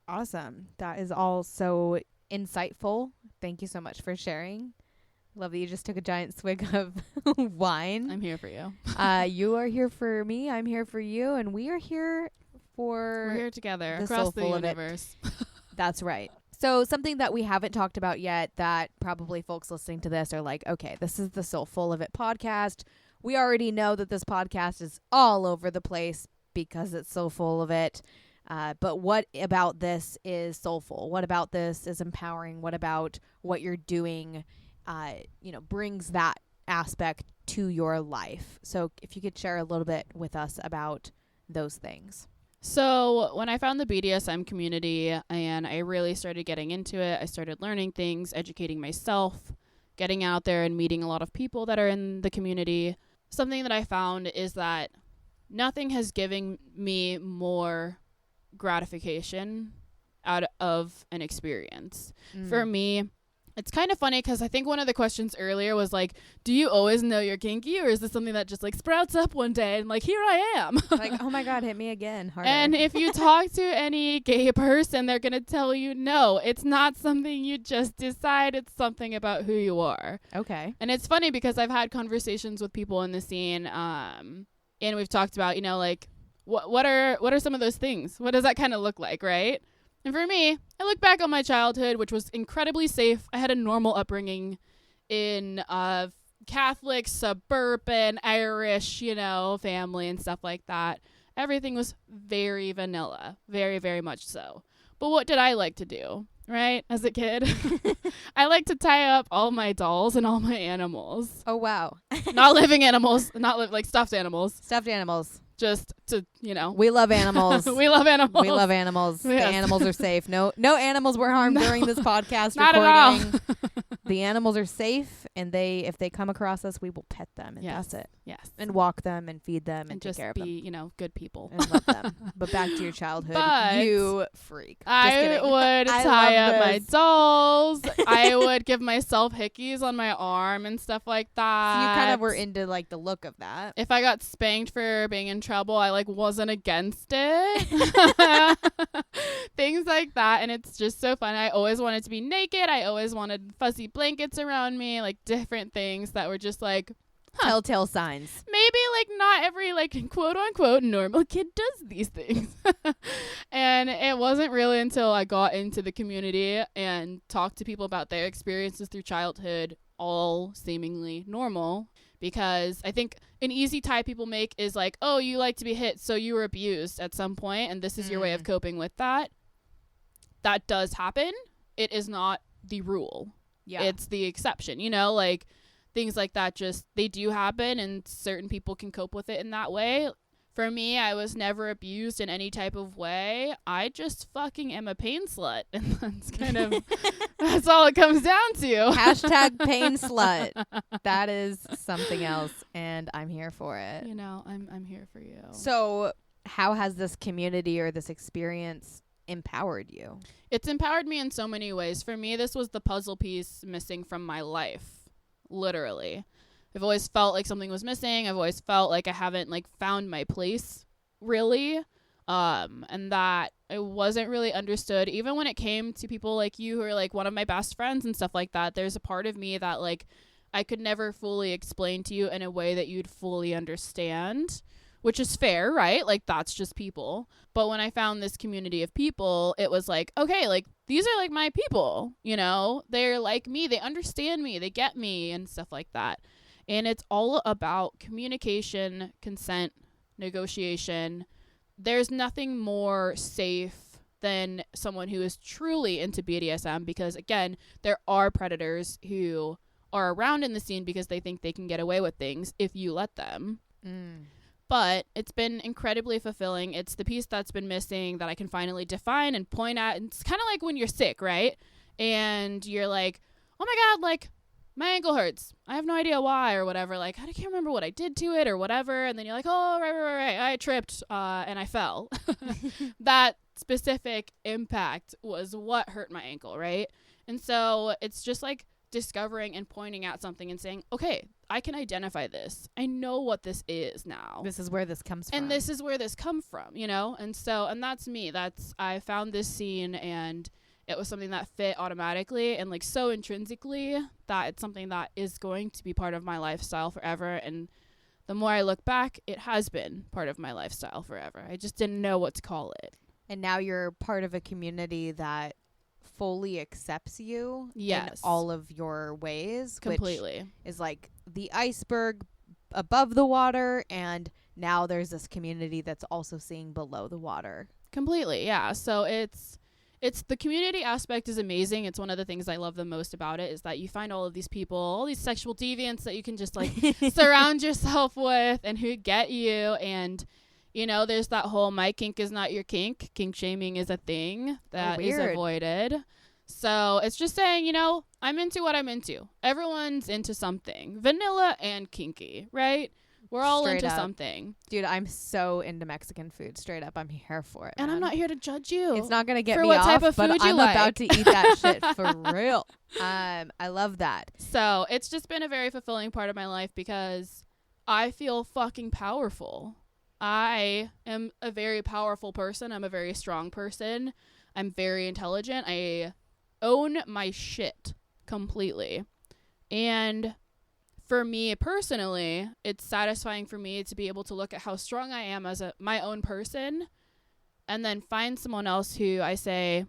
Awesome. That is all so insightful. Thank you so much for sharing. Love that you just took a giant swig of wine. I'm here for you. You are here for me. I'm here for you. And we are here We're here together the across the soulful of it. universe. That's right. So something that we haven't talked about yet that probably folks listening to this are like, okay, this is the Soulful of It podcast. We already know that this podcast is all over the place because it's so full of it. But what about this is soulful? What about this is empowering? What about what you're doing, brings that aspect to your life? So if you could share a little bit with us about those things. So when I found the BDSM community and I really started getting into it, I started learning things, educating myself, getting out there and meeting a lot of people that are in the community. Something that I found is that nothing has given me more gratification out of an experience. For me, it's kind of funny because I think one of the questions earlier was like, do you always know you're kinky, or is this something that just like sprouts up one day and like, here I am? Like, oh my God, hit me again. Harder. And if you talk to any gay person, they're going to tell you, no, it's not something you just decide. It's something about who you are. Okay. And it's funny because I've had conversations with people in the scene, and we've talked about, you know, like, what are some of those things? What does that kind of look like, right? And for me, I look back on my childhood, which was incredibly safe. I had a normal upbringing in Catholic, suburban, Irish, family and stuff like that. Everything was very vanilla, very, very much so. But what did I like to do, right, as a kid? I like to tie up all my dolls and all my animals. Oh, wow. Not living animals, like stuffed animals. Stuffed animals. Just to, We love animals. We love animals. We love animals. Yes. The animals are safe. No animals were harmed during this podcast Not recording. at all. The animals are safe, and if they come across us, we will pet them, and Yes. that's it. Yes. And walk them and feed them and take just care of be, them. good people. And love them. But back to your childhood. But you freak. Just I kidding. would I tie love up my this. dolls. I would give myself hickeys on my arm and stuff like that. So you kind of were into like the look of that. If I got spanked for being in trouble, I wasn't against it. Things like that. And it's just so fun. I always wanted to be naked. I always wanted fuzzy blankets around me, like different things that were just like, Telltale signs. maybe like not every like quote unquote normal kid does these things. And it wasn't really until I got into the community and talked to people about their experiences through childhood, all seemingly normal. Because I think an easy tie people make is like, oh, you like to be hit, so you were abused at some point, and this is your way of coping with that. That does happen. It is not the rule. Yeah. It's the exception, like things like that, just they do happen, and certain people can cope with it in that way. For me, I was never abused in any type of way. I just fucking am a pain slut. And that's kind of, that's all it comes down to. Hashtag pain slut. That is something else, and I'm here for it. I'm here for you. So how has this community or this experience empowered you? It's empowered me in so many ways. For me, this was the puzzle piece missing from my life, literally. I've always felt like something was missing. I've always felt like I haven't found my place, really, and that it wasn't really understood. Even when it came to people like you who are like one of my best friends and stuff like that, there's a part of me that I could never fully explain to you in a way that you'd fully understand, which is fair, right? That's just people. But when I found this community of people, it was like, okay, these are my people, they're like me, they understand me, they get me and stuff like that. And it's all about communication, consent, negotiation. There's nothing more safe than someone who is truly into BDSM because, again, there are predators who are around in the scene because they think they can get away with things if you let them. But it's been incredibly fulfilling. It's the piece that's been missing that I can finally define and point at. And it's kind of like when you're sick, right? And you're like, oh my God, like my ankle hurts. I have no idea why or whatever. Like, I can't remember what I did to it or whatever. And then you're like, oh, right. I tripped and I fell. That specific impact was what hurt my ankle, right? And so it's just like discovering and pointing at something and saying, okay, I can identify this. I know what this is now. This is where this comes from. And this is where this come from, you know? And that's me. I found this scene and it was something that fit automatically and like so intrinsically that it's something that is going to be part of my lifestyle forever. And the more I look back, it has been part of my lifestyle forever. I just didn't know what to call it. And now you're part of a community that fully accepts you in all of your ways. Completely. Which is like the iceberg above the water, and now there's this community that's also seeing below the water. Completely, yeah. So it's the community aspect is amazing. It's one of the things I love the most about it is that you find all of these people, all these sexual deviants that you can just like surround yourself with and who get you. And, you know, there's that whole my kink is not your kink. Kink shaming is a thing that is avoided. So it's just saying, you know, I'm into what I'm into. Everyone's into something. Vanilla and kinky, right? We're all Straight into up. something. Dude, I'm so into Mexican food. Straight up, I'm here for it. And I'm not here to judge you. It's not going to get for me what off, type of but food you I'm like. about to eat that shit for real. I love that. So it's just been a very fulfilling part of my life because I feel fucking powerful. I am a very powerful person. I'm a very strong person. I'm very intelligent. I own my shit completely. And for me personally, it's satisfying for me to be able to look at how strong I am as my own person and then find someone else who I say,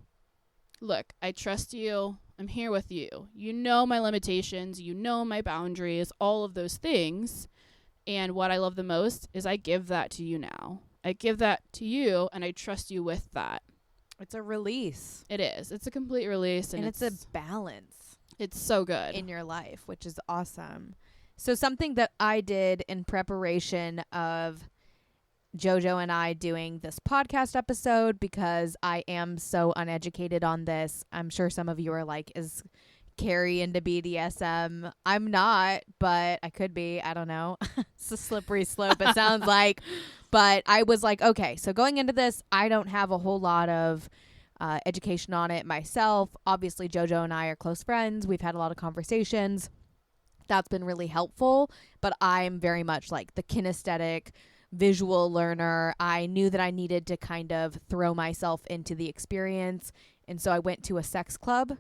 look, I trust you. I'm here with you. You know my limitations. You know my boundaries, all of those things. And what I love the most is I give that to you now. I give that to you and I trust you with that. It's a release. It is. It's a complete release. And it's a balance. It's so good. In your life, which is awesome. So something that I did in preparation of Jojo and I doing this podcast episode, because I am so uneducated on this. I'm sure some of you are like, is Kari into BDSM? I'm not, but I could be. I don't know. It's a slippery slope, it sounds like. But I was like, okay, so going into this, I don't have a whole lot of education on it myself. Obviously, Jojo and I are close friends. We've had a lot of conversations. That's been really helpful. But I'm very much like the kinesthetic, visual learner. I knew that I needed to kind of throw myself into the experience. And so I went to a sex club.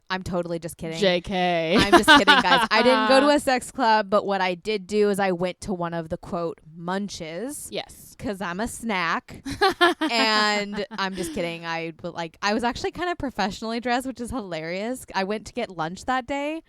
I'm totally just kidding. JK. I'm just kidding, guys. I didn't go to a sex club, but what I did do is I went to one of the, quote, munches. Yes. Because I'm a snack. And I'm just kidding. I was actually kind of professionally dressed, which is hilarious. I went to get lunch that day.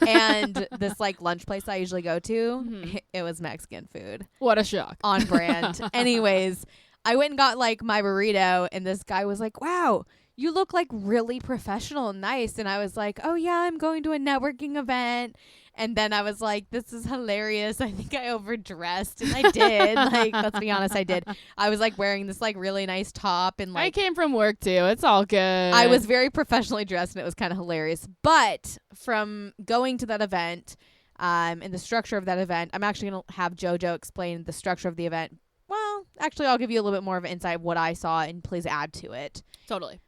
And this, like, lunch place I usually go to, it was Mexican food. What a shock. On brand. Anyways, I went and got, like, my burrito. And this guy was like, wow, you look like really professional and nice. And I was like, oh yeah, I'm going to a networking event. And then I was like, this is hilarious. I think I overdressed. And I did. Like, let's be honest, I did. I was like wearing this like really nice top and like, I came from work too. It's all good. I was very professionally dressed and it was kind of hilarious. But from going to that event, and the structure of that event, I'm actually going to have Jojo explain the structure of the event. Well, actually, I'll give you a little bit more of an insight of what I saw and please add to it. Totally.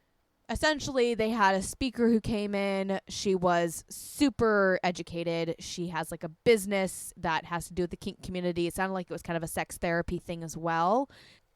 Essentially, they had a speaker who came in. She was super educated. She has like a business that has to do with the kink community. It sounded like it was kind of a sex therapy thing as well.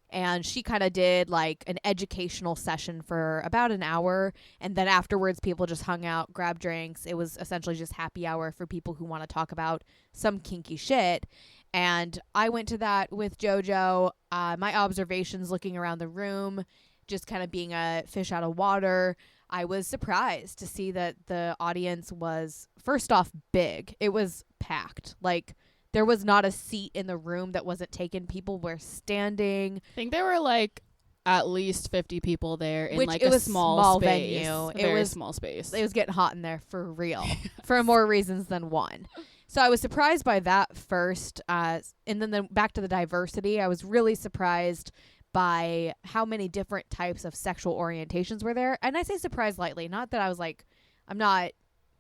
And she kind of did like an educational session for about an hour. And then afterwards, people just hung out, grabbed drinks. It was essentially just happy hour for people who want to talk about some kinky shit. And I went to that with Jojo. My observations looking around the room, just kind of being a fish out of water, I was surprised to see that the audience was, first off, big. It was packed. Like, there was not a seat in the room that wasn't taken. People were standing. I think there were like at least 50 people there in Which like it a was small space. venue. It was was small space. It was getting hot in there for real, for more reasons than one. So I was surprised by that first, and then back to the diversity. I was really surprised by how many different types of sexual orientations were there. And I say surprised lightly, not that I was like, I'm not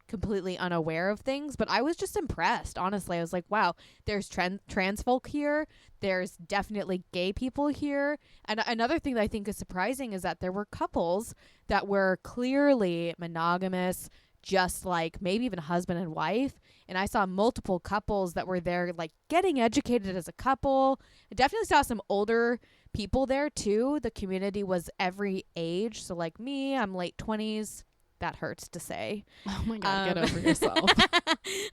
completely unaware of things, but I was just impressed. Honestly, I was like, wow, there's trans folk here. There's definitely gay people here. And another thing that I think is surprising is that there were couples that were clearly monogamous, just like maybe even husband and wife. And I saw multiple couples that were there like getting educated as a couple. I definitely saw some older people there too. The community was every age. So like me, I'm late 20s. That hurts to say. Oh my God, get over yourself.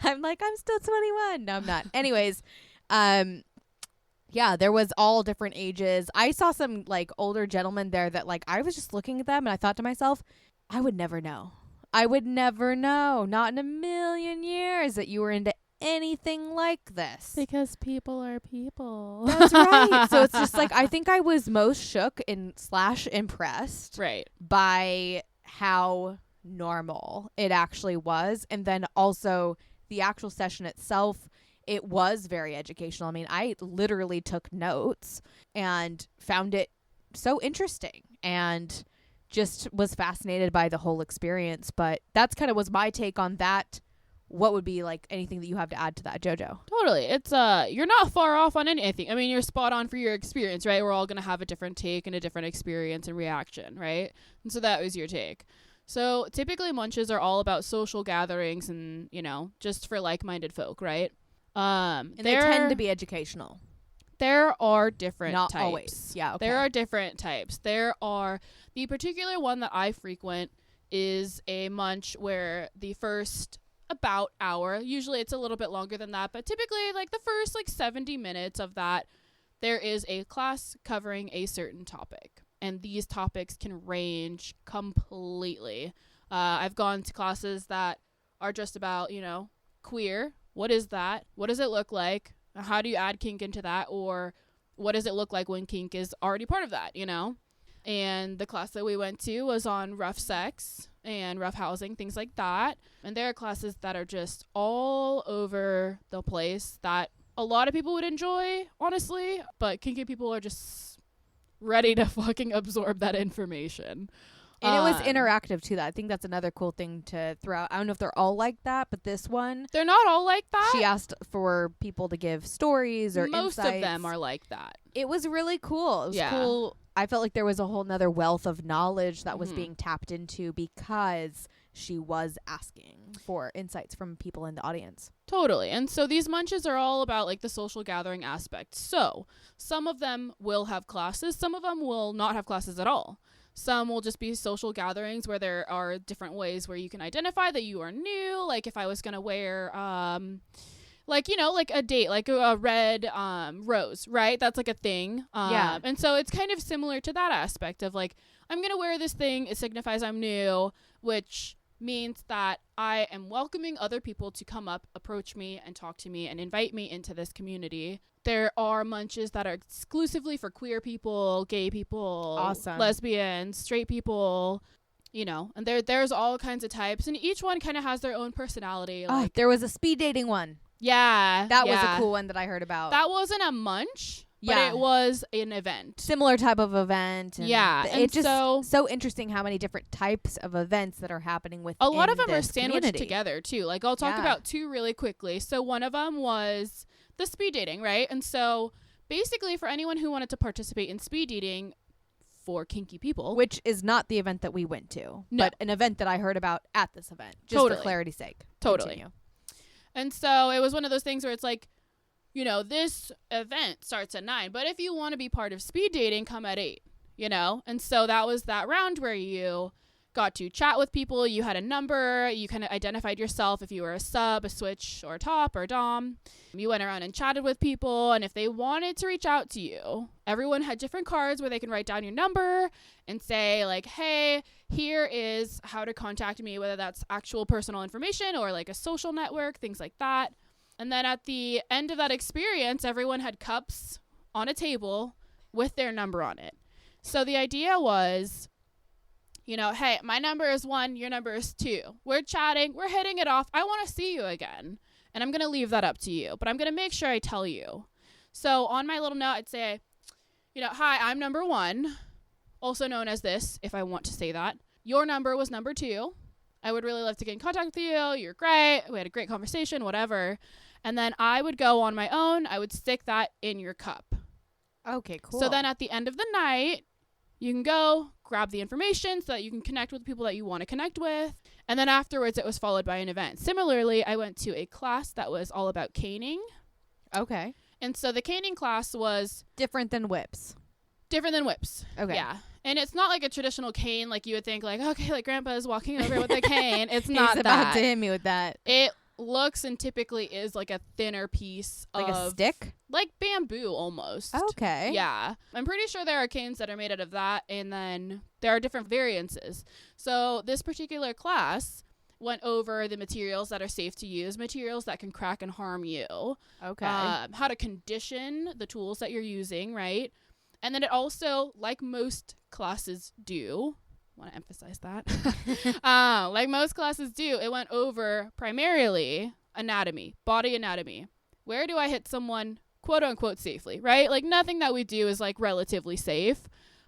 I'm like, I'm still 21. No, I'm not. Anyways, yeah, there was all different ages. I saw some like older gentlemen there that like I was just looking at them and I thought to myself, I would never know. I would never know, not in a million years, that you were into anything like this. Because people are people. That's right. So it's just like, I think I was most shook and / impressed Right. by how normal it actually was. And then also the actual session itself, it was very educational. I mean, I literally took notes and found it so interesting and just was fascinated by the whole experience. But that's kind of was my take on that. What would be like anything that you have to add to that, Jojo? Totally. It's you're not far off on anything. I mean, you're spot on for your experience, right? We're all going to have a different take and a different experience and reaction, right? And so that was your take. So typically munches are all about social gatherings and, you know, just for like-minded folk, right? And they tend to be educational. There are different Not types. always. Yeah, okay. There are different types. The particular one that I frequent is a munch where the first about hour, usually it's a little bit longer than that, but typically like the first like 70 minutes of that, there is a class covering a certain topic. And these topics can range completely. I've gone to classes that are just about, you know, queer. What is that? What does it look like? How do you add kink into that? Or what does it look like when kink is already part of that, you know? And the class that we went to was on rough sex and rough housing, things like that. And there are classes that are just all over the place that a lot of people would enjoy, honestly. But kinky people are just ready to fucking absorb that information. And it was interactive too. I think that's another cool thing to throw out. I don't know if they're all like that, but this one, they're not all like that. She asked for people to give stories or most insights. of them are like that. It was really cool. It was cool. I felt like there was a whole nother wealth of knowledge that was being tapped into because she was asking for insights from people in the audience. Totally. And so these munches are all about like the social gathering aspect. So some of them will have classes. Some of them will not have classes at all. Some will just be social gatherings where there are different ways where you can identify that you are new. Like if I was going to wear, like, you know, like a date, like a red rose, right? That's like a thing. Yeah. And so it's kind of similar to that aspect of like, I'm going to wear this thing. It signifies I'm new, which means that I am welcoming other people to come up, approach me and talk to me and invite me into this community. There are munches that are exclusively for queer people, gay people, awesome, lesbians, straight people, you know, and there's all kinds of types, and each one kind of has their own personality. Like, there was a speed dating one. Yeah. That was a cool one that I heard about. That wasn't a munch, but it was an event. Similar type of event. And it's just so interesting how many different types of events that are happening with a lot of them are sandwiched community together too. Like I'll talk about two really quickly. So one of them was the speed dating, right? And so basically for anyone who wanted to participate in speed dating for kinky people, which is not the event that we went to, but an event that I heard about at this event, just for clarity's sake. Totally. Continue. And so it was one of those things where it's like, you know, this event starts at 9, but if you want to be part of speed dating, come at 8, you know? And so that was that round where you got to chat with people. You had a number. You kind of identified yourself if you were a sub, a switch, or a top, or dom. You went around and chatted with people. And if they wanted to reach out to you, everyone had different cards where they can write down your number and say like, hey, here is how to contact me, whether that's actual personal information or like a social network, things like that. And then at the end of that experience, everyone had cups on a table with their number on it. So the idea was, you know, hey, my number is 1, your number is 2. We're chatting, we're hitting it off. I want to see you again. And I'm going to leave that up to you, but I'm going to make sure I tell you. So on my little note, I'd say, you know, hi, I'm number 1, also known as this, if I want to say that. Your number was number 2. I would really love to get in contact with you. You're great. We had a great conversation, whatever. And then I would go on my own. I would stick that in your cup. Okay, cool. So then at the end of the night, you can go grab the information so that you can connect with people that you want to connect with. And then afterwards, it was followed by an event. Similarly, I went to a class that was all about caning. Okay. And so the caning class was different than whips. Different than whips. Okay. Yeah. And it's not like a traditional cane like you would think, like, okay, like grandpa's walking over with a cane. It's not He's that. about to hit me with that. It looks and typically is like a thinner piece like of a stick? Like bamboo almost. Okay. Yeah. I'm pretty sure there are canes that are made out of that, and then there are different variances. So this particular class went over the materials that are safe to use, materials that can crack and harm you. Okay. How to condition the tools that you're using, right? And then it also, like most classes do, I want to emphasize that, like most classes do, it went over primarily anatomy, body anatomy. Where do I hit someone, quote unquote, safely, right? Like nothing that we do is like relatively safe,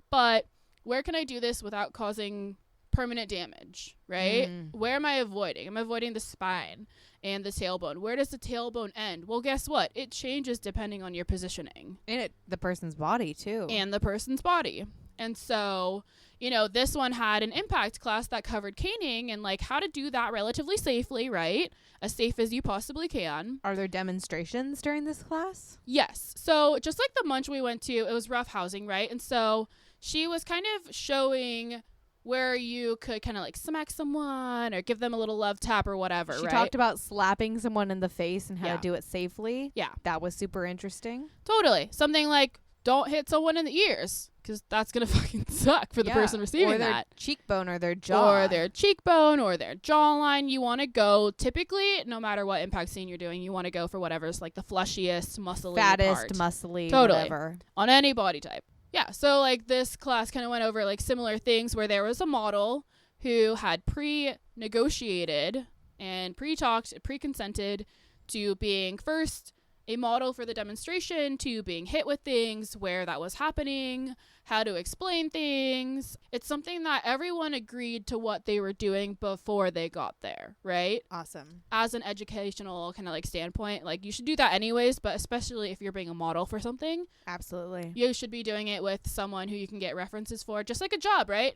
but where can I do this without causing permanent damage, right? Where am I avoiding? I'm avoiding the spine and the tailbone. Where does the tailbone end? Well, guess what? It changes depending on your positioning. And the person's body, too. And the person's body. And so, you know, this one had an impact class that covered caning and like how to do that relatively safely, right? As safe as you possibly can. Are there demonstrations during this class? Yes. So just like the munch we went to, it was rough housing, right? And so she was kind of showing where you could kind of like smack someone or give them a little love tap or whatever, She right? talked about slapping someone in the face and how Yeah. to do it safely. Yeah. That was super interesting. Totally. Something like don't hit someone in the ears because that's going to fucking suck for the person receiving or their that. cheekbone or their jaw. Or their cheekbone or their jawline. You want to go, typically, no matter what impact scene you're doing, you want to go for whatever's like the fleshiest, muscly fattest, part. muscly, Totally. whatever. On any body type. Yeah, so like this class kind of went over like similar things where there was a model who had pre-negotiated and pre-talked, pre-consented to being first a model for the demonstration, to being hit with things, where that was happening, how to explain things. It's something that everyone agreed to what they were doing before they got there, right? Awesome. As an educational kind of like standpoint, like you should do that anyways, but especially if you're being a model for something. Absolutely. You should be doing it with someone who you can get references for, just like a job, right?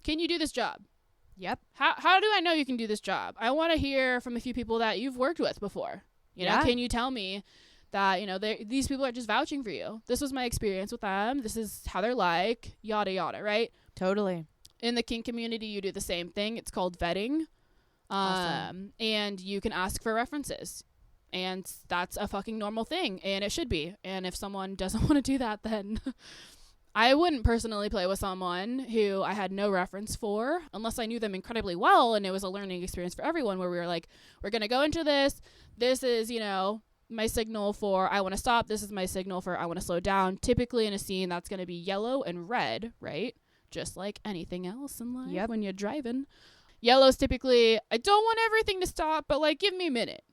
Can you do this job? Yep. How do I know you can do this job? I want to hear from a few people that you've worked with before. You know, can you tell me that, you know, these people are just vouching for you? This was my experience with them. This is how they're like, yada, yada, right? Totally. In the kink community, you do the same thing. It's called vetting. Awesome. And you can ask for references. And that's a fucking normal thing. And it should be. And if someone doesn't want to do that, then I wouldn't personally play with someone who I had no reference for unless I knew them incredibly well and it was a learning experience for everyone where we were like, we're going to go into this. This is, you know, my signal for I want to stop. This is my signal for I want to slow down. Typically in a scene, that's going to be yellow and red, right? Just like anything else in life when you're driving. Yellow's typically, I don't want everything to stop, but like, give me a minute.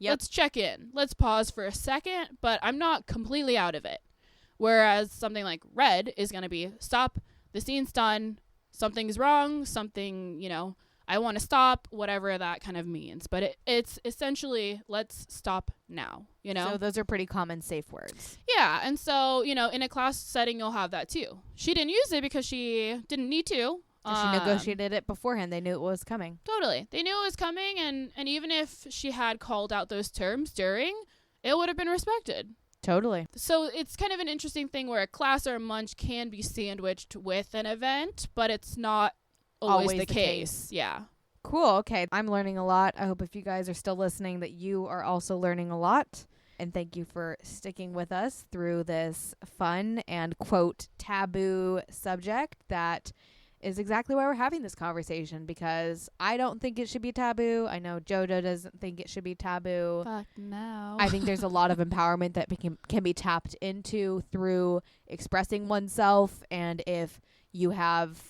Let's check in. Let's pause for a second, but I'm not completely out of it. Whereas something like red is going to be stop, the scene's done, something's wrong, something, you know, I want to stop, whatever that kind of means. But it's essentially, let's stop now, you know? So those are pretty common safe words. Yeah. And so, you know, in a class setting, you'll have that too. She didn't use it because she didn't need to. So she negotiated it beforehand. They knew it was coming. Totally. They knew it was coming. And even if she had called out those terms during, it would have been respected. Totally. So it's kind of an interesting thing where a class or a munch can be sandwiched with an event, but it's not always the case. Yeah. Cool. Okay. I'm learning a lot. I hope if you guys are still listening that you are also learning a lot. And thank you for sticking with us through this fun and, quote, taboo subject that is exactly why we're having this conversation, because I don't think it should be taboo. I know Jojo doesn't think it should be taboo. Fuck no. I think there's a lot of empowerment that can be tapped into through expressing oneself. And if you have,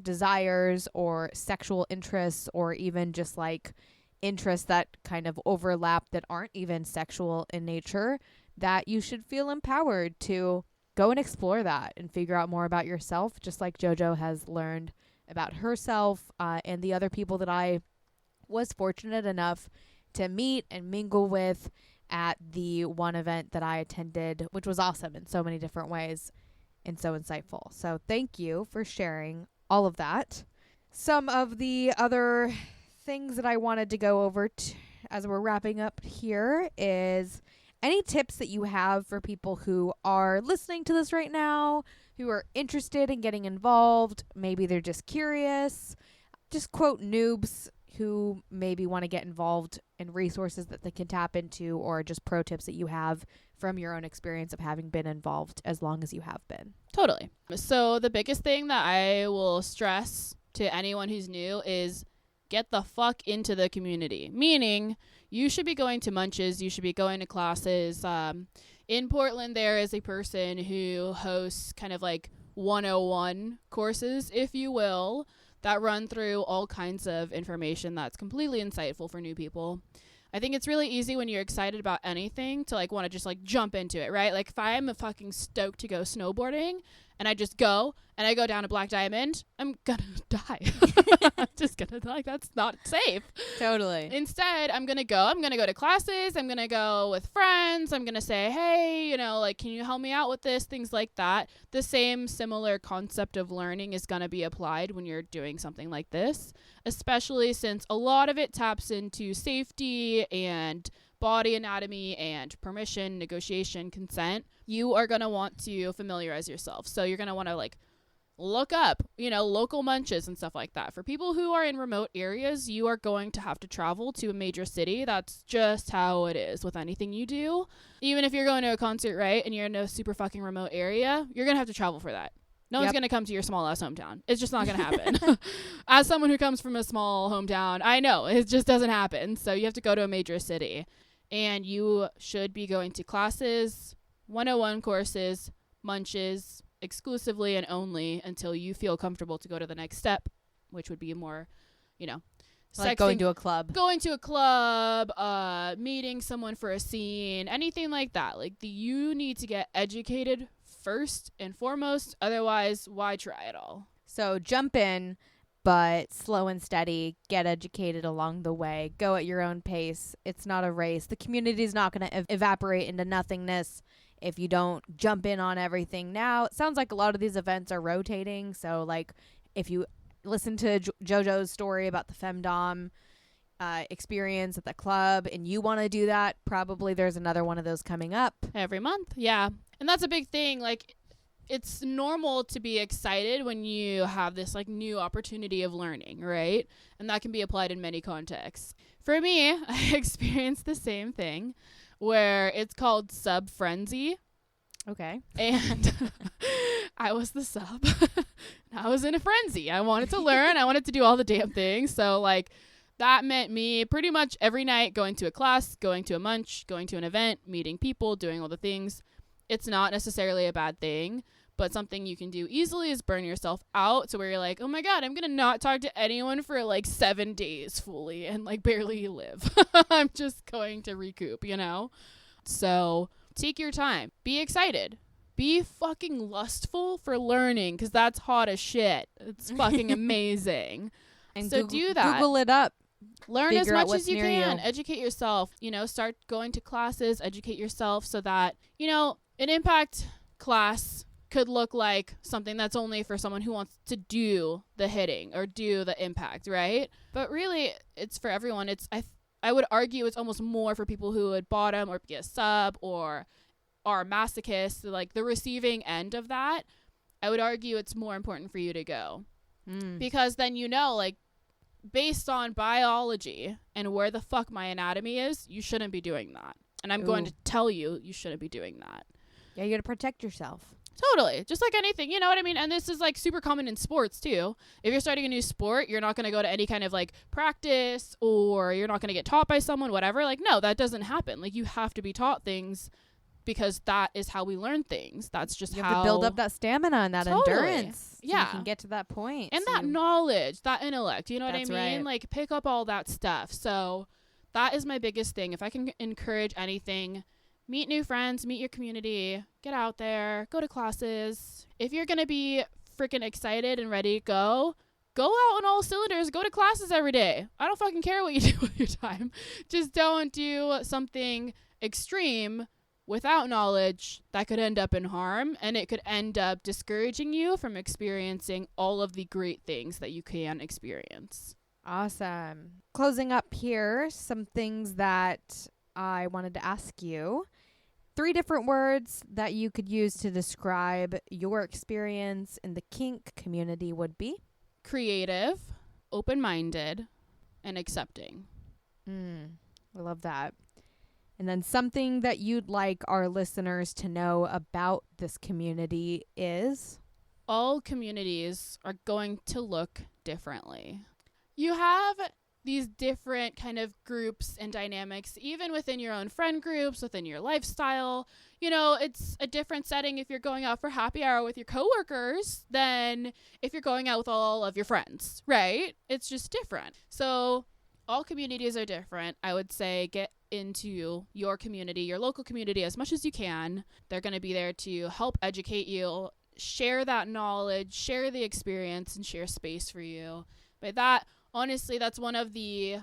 desires or sexual interests, or even just like interests that kind of overlap that aren't even sexual in nature, that you should feel empowered to go and explore that and figure out more about yourself, just like Jojo has learned about herself, and the other people that I was fortunate enough to meet and mingle with at the one event that I attended, which was awesome in so many different ways and so insightful. So thank you for sharing all of that. Some of the other things that I wanted to go over as we're wrapping up here is any tips that you have for people who are listening to this right now, who are interested in getting involved. Maybe they're just curious, just quote noobs who maybe want to get involved, and resources that they can tap into, or just pro tips that you have from your own experience of having been involved as long as you have been. Totally. So the biggest thing that I will stress to anyone who's new is get the fuck into the community. Meaning, you should be going to munches, you should be going to classes. In Portland, there is a person who hosts kind of like 101 courses, if you will, that run through all kinds of information that's completely insightful for new people. I think it's really easy when you're excited about anything to like want to just like jump into it, right? Like if I'm fucking stoked to go snowboarding and I just go and I go down a Black Diamond, I'm gonna die. I'm just gonna, like, that's not safe. Totally. Instead, I'm gonna go to classes, I'm gonna go with friends, I'm gonna say, hey, like, can you help me out with this? Things like that. The same similar concept of learning is gonna be applied when you're doing something like this, especially since a lot of it taps into safety and body anatomy and permission, negotiation, consent. You are going to want to familiarize yourself. So you're going to want to like look up, local munches and stuff like that. For people who are in remote areas, you are going to have to travel to a major city. That's just how it is with anything you do. Even if you're going to a concert, right, and you're in a super fucking remote area, you're going to have to travel for that. No one's going to come to your small ass hometown. It's just not going to happen. As someone who comes from a small hometown, I know it just doesn't happen. So you have to go to a major city. And you should be going to classes, 101 courses, munches, exclusively and only until you feel comfortable to go to the next step, which would be more, like going to a club. Going to a club, meeting someone for a scene, anything like that. Like you need to get educated first and foremost. Otherwise, why try it all? So jump in, but slow and steady, get educated along the way, go at your own pace. It's not a race. The community is not going to evaporate into nothingness if you don't jump in on everything now. It sounds like a lot of these events are rotating. So like if you listen to Jojo's story about the femdom experience at the club and you want to do that, probably there's another one of those coming up. Every month. Yeah. And that's a big thing. Like, it's normal to be excited when you have this like new opportunity of learning, right? And that can be applied in many contexts. For me, I experienced the same thing where it's called sub frenzy. Okay. And I was the sub. I was in a frenzy. I wanted to learn. I wanted to do all the damn things. So like that meant me pretty much every night going to a class, going to a munch, going to an event, meeting people, doing all the things. It's not necessarily a bad thing, but something you can do easily is burn yourself out. So where you're like, oh my God, I'm going to not talk to anyone for like 7 days fully and like barely live. I'm just going to recoup, So take your time. Be excited. Be fucking lustful for learning because that's hot as shit. It's fucking amazing. And so do that. Google it up. Learn as much as you can. You. Educate yourself. Start going to classes. Educate yourself so that, an impact class could look like something that's only for someone who wants to do the hitting or do the impact, right? But really, it's for everyone. I would argue it's almost more for people who would bottom or be a sub or are masochists, like the receiving end of that. I would argue it's more important for you to go. Because then like, based on biology and where the fuck my anatomy is, you shouldn't be doing that. And I'm going to tell you shouldn't be doing that. Yeah, you got to protect yourself. Totally. Just like anything, you know what I mean? And this is like super common in sports too. If you're starting a new sport, you're not going to go to any kind of like practice, or you're not going to get taught by someone, whatever. Like, no, that doesn't happen. Like, you have to be taught things, because that is how we learn things. That's just you how have to build up that stamina and that endurance. So yeah. you can get to that point. And that knowledge, that intellect, you know what I That's mean? right. Like, pick up all that stuff. So that is my biggest thing. If I can encourage anything, meet new friends, meet your community, get out there, go to classes. If you're going to be freaking excited and ready to go out on all cylinders, go to classes every day. I don't fucking care what you do with your time. Just don't do something extreme without knowledge that could end up in harm, and it could end up discouraging you from experiencing all of the great things that you can experience. Awesome. Closing up here, some things that I wanted to ask you. 3 different words that you could use to describe your experience in the kink community would be? Creative, open-minded, and accepting. I love that. And then something that you'd like our listeners to know about this community is? All communities are going to look differently. You have these different kind of groups and dynamics, even within your own friend groups, within your lifestyle. You know, it's a different setting if you're going out for happy hour with your coworkers than if you're going out with all of your friends, right? It's just different. So all communities are different. I would say get into your community, your local community, as much as you can. They're going to be there to help educate you, share that knowledge, share the experience, and share space for you. By that, honestly, that's one of the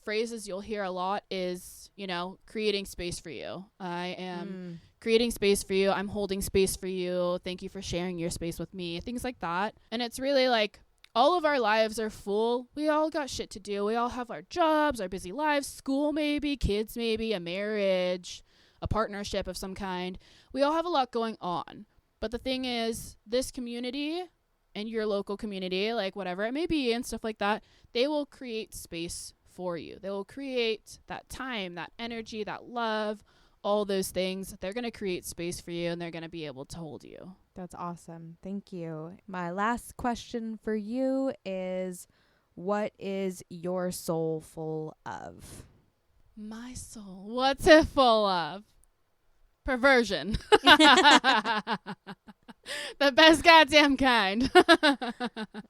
phrases you'll hear a lot is, you know, creating space for you. I am creating space for you. I'm holding space for you. Thank you for sharing your space with me. Things like that. And it's really like, all of our lives are full. We all got shit to do. We all have our jobs, our busy lives, school maybe, kids maybe, a marriage, a partnership of some kind. We all have a lot going on. But the thing is, this community and your local community, like whatever it may be and stuff like that, they will create space for you. They will create that time, that energy, that love, all those things. They're going to create space for you, and they're going to be able to hold you. That's awesome. Thank you. My last question for you is, what is your soul full of? My soul, what's it full of? Perversion. The best goddamn kind.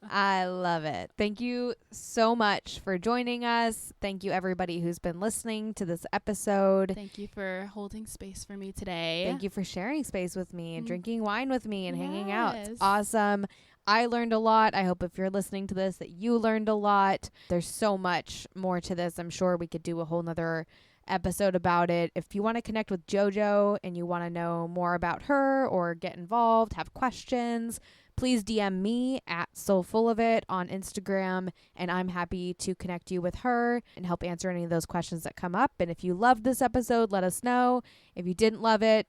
I love it. Thank you so much for joining us. Thank you, everybody who's been listening to this episode. Thank you for holding space for me today. Thank you for sharing space with me and drinking wine with me and hanging out. It's Yes. awesome. I learned a lot. I hope if you're listening to this that you learned a lot. There's so much more to this. I'm sure we could do a whole nother episode about it. If you want to connect with Jojo and you want to know more about her or get involved, have questions, please DM me at soulfulofit on Instagram, and I'm happy to connect you with her and help answer any of those questions that come up. And if you loved this episode, let us know. If you didn't love it,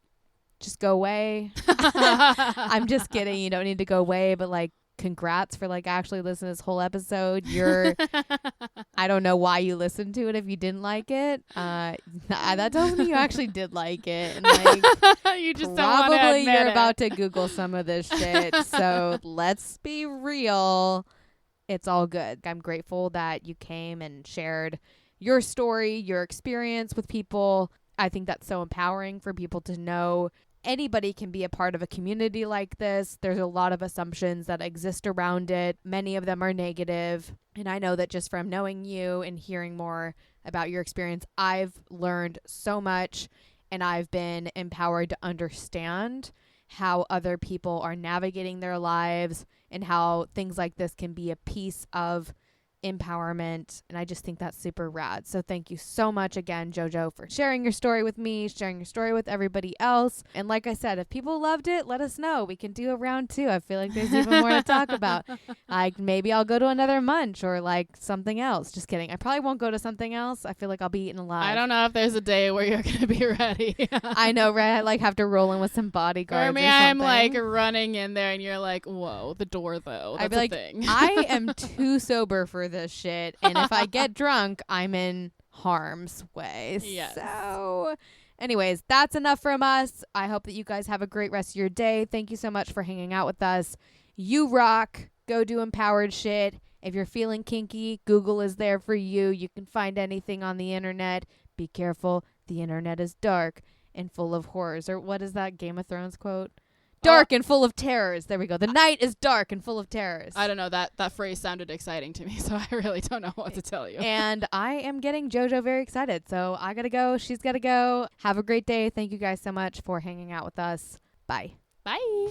just go away. I'm just kidding. You don't need to go away, but like, congrats for like actually listening to this whole episode. I don't know why you listened to it if you didn't like it. That tells me you actually did like it. And like, you just don't want to probably admit you're it. about to Google some of this shit. So let's be real. It's all good. I'm grateful that you came and shared your story, your experience with people. I think that's so empowering for people to know anybody can be a part of a community like this. There's a lot of assumptions that exist around it. Many of them are negative. And I know that just from knowing you and hearing more about your experience, I've learned so much, and I've been empowered to understand how other people are navigating their lives and how things like this can be a piece of empowerment. And I just think that's super rad. So thank you so much again, Jojo, for sharing your story with me, sharing your story with everybody else. And like I said, if people loved it, let us know. We can do a round 2. I feel like there's even more to talk about. Like maybe I'll go to another munch or like something else. Just kidding. I probably won't go to something else. I feel like I'll be eaten alive. I don't know if there's a day where you're going to be ready. I know, right? I like have to roll in with some bodyguards. For me, or I'm something. like running in there and you're like, whoa, the door though. That's I'd be like, a thing. I am too sober for this shit. And if I get drunk, I'm in harm's way. Yes. So Anyways, that's enough from us. I hope that you guys have a great rest of your day. Thank you so much for hanging out with us. You rock. Go do empowered shit. If you're feeling kinky, Google is there for you. You can find anything on the internet. Be careful. The internet is dark and full of horrors. Or what is that Game of Thrones quote? Dark and full of terrors. There we go. The night is dark and full of terrors. I don't know. That phrase sounded exciting to me, so I really don't know what to tell you. And I am getting Jojo very excited. So I got to go. She's got to go. Have a great day. Thank you guys so much for hanging out with us. Bye. Bye.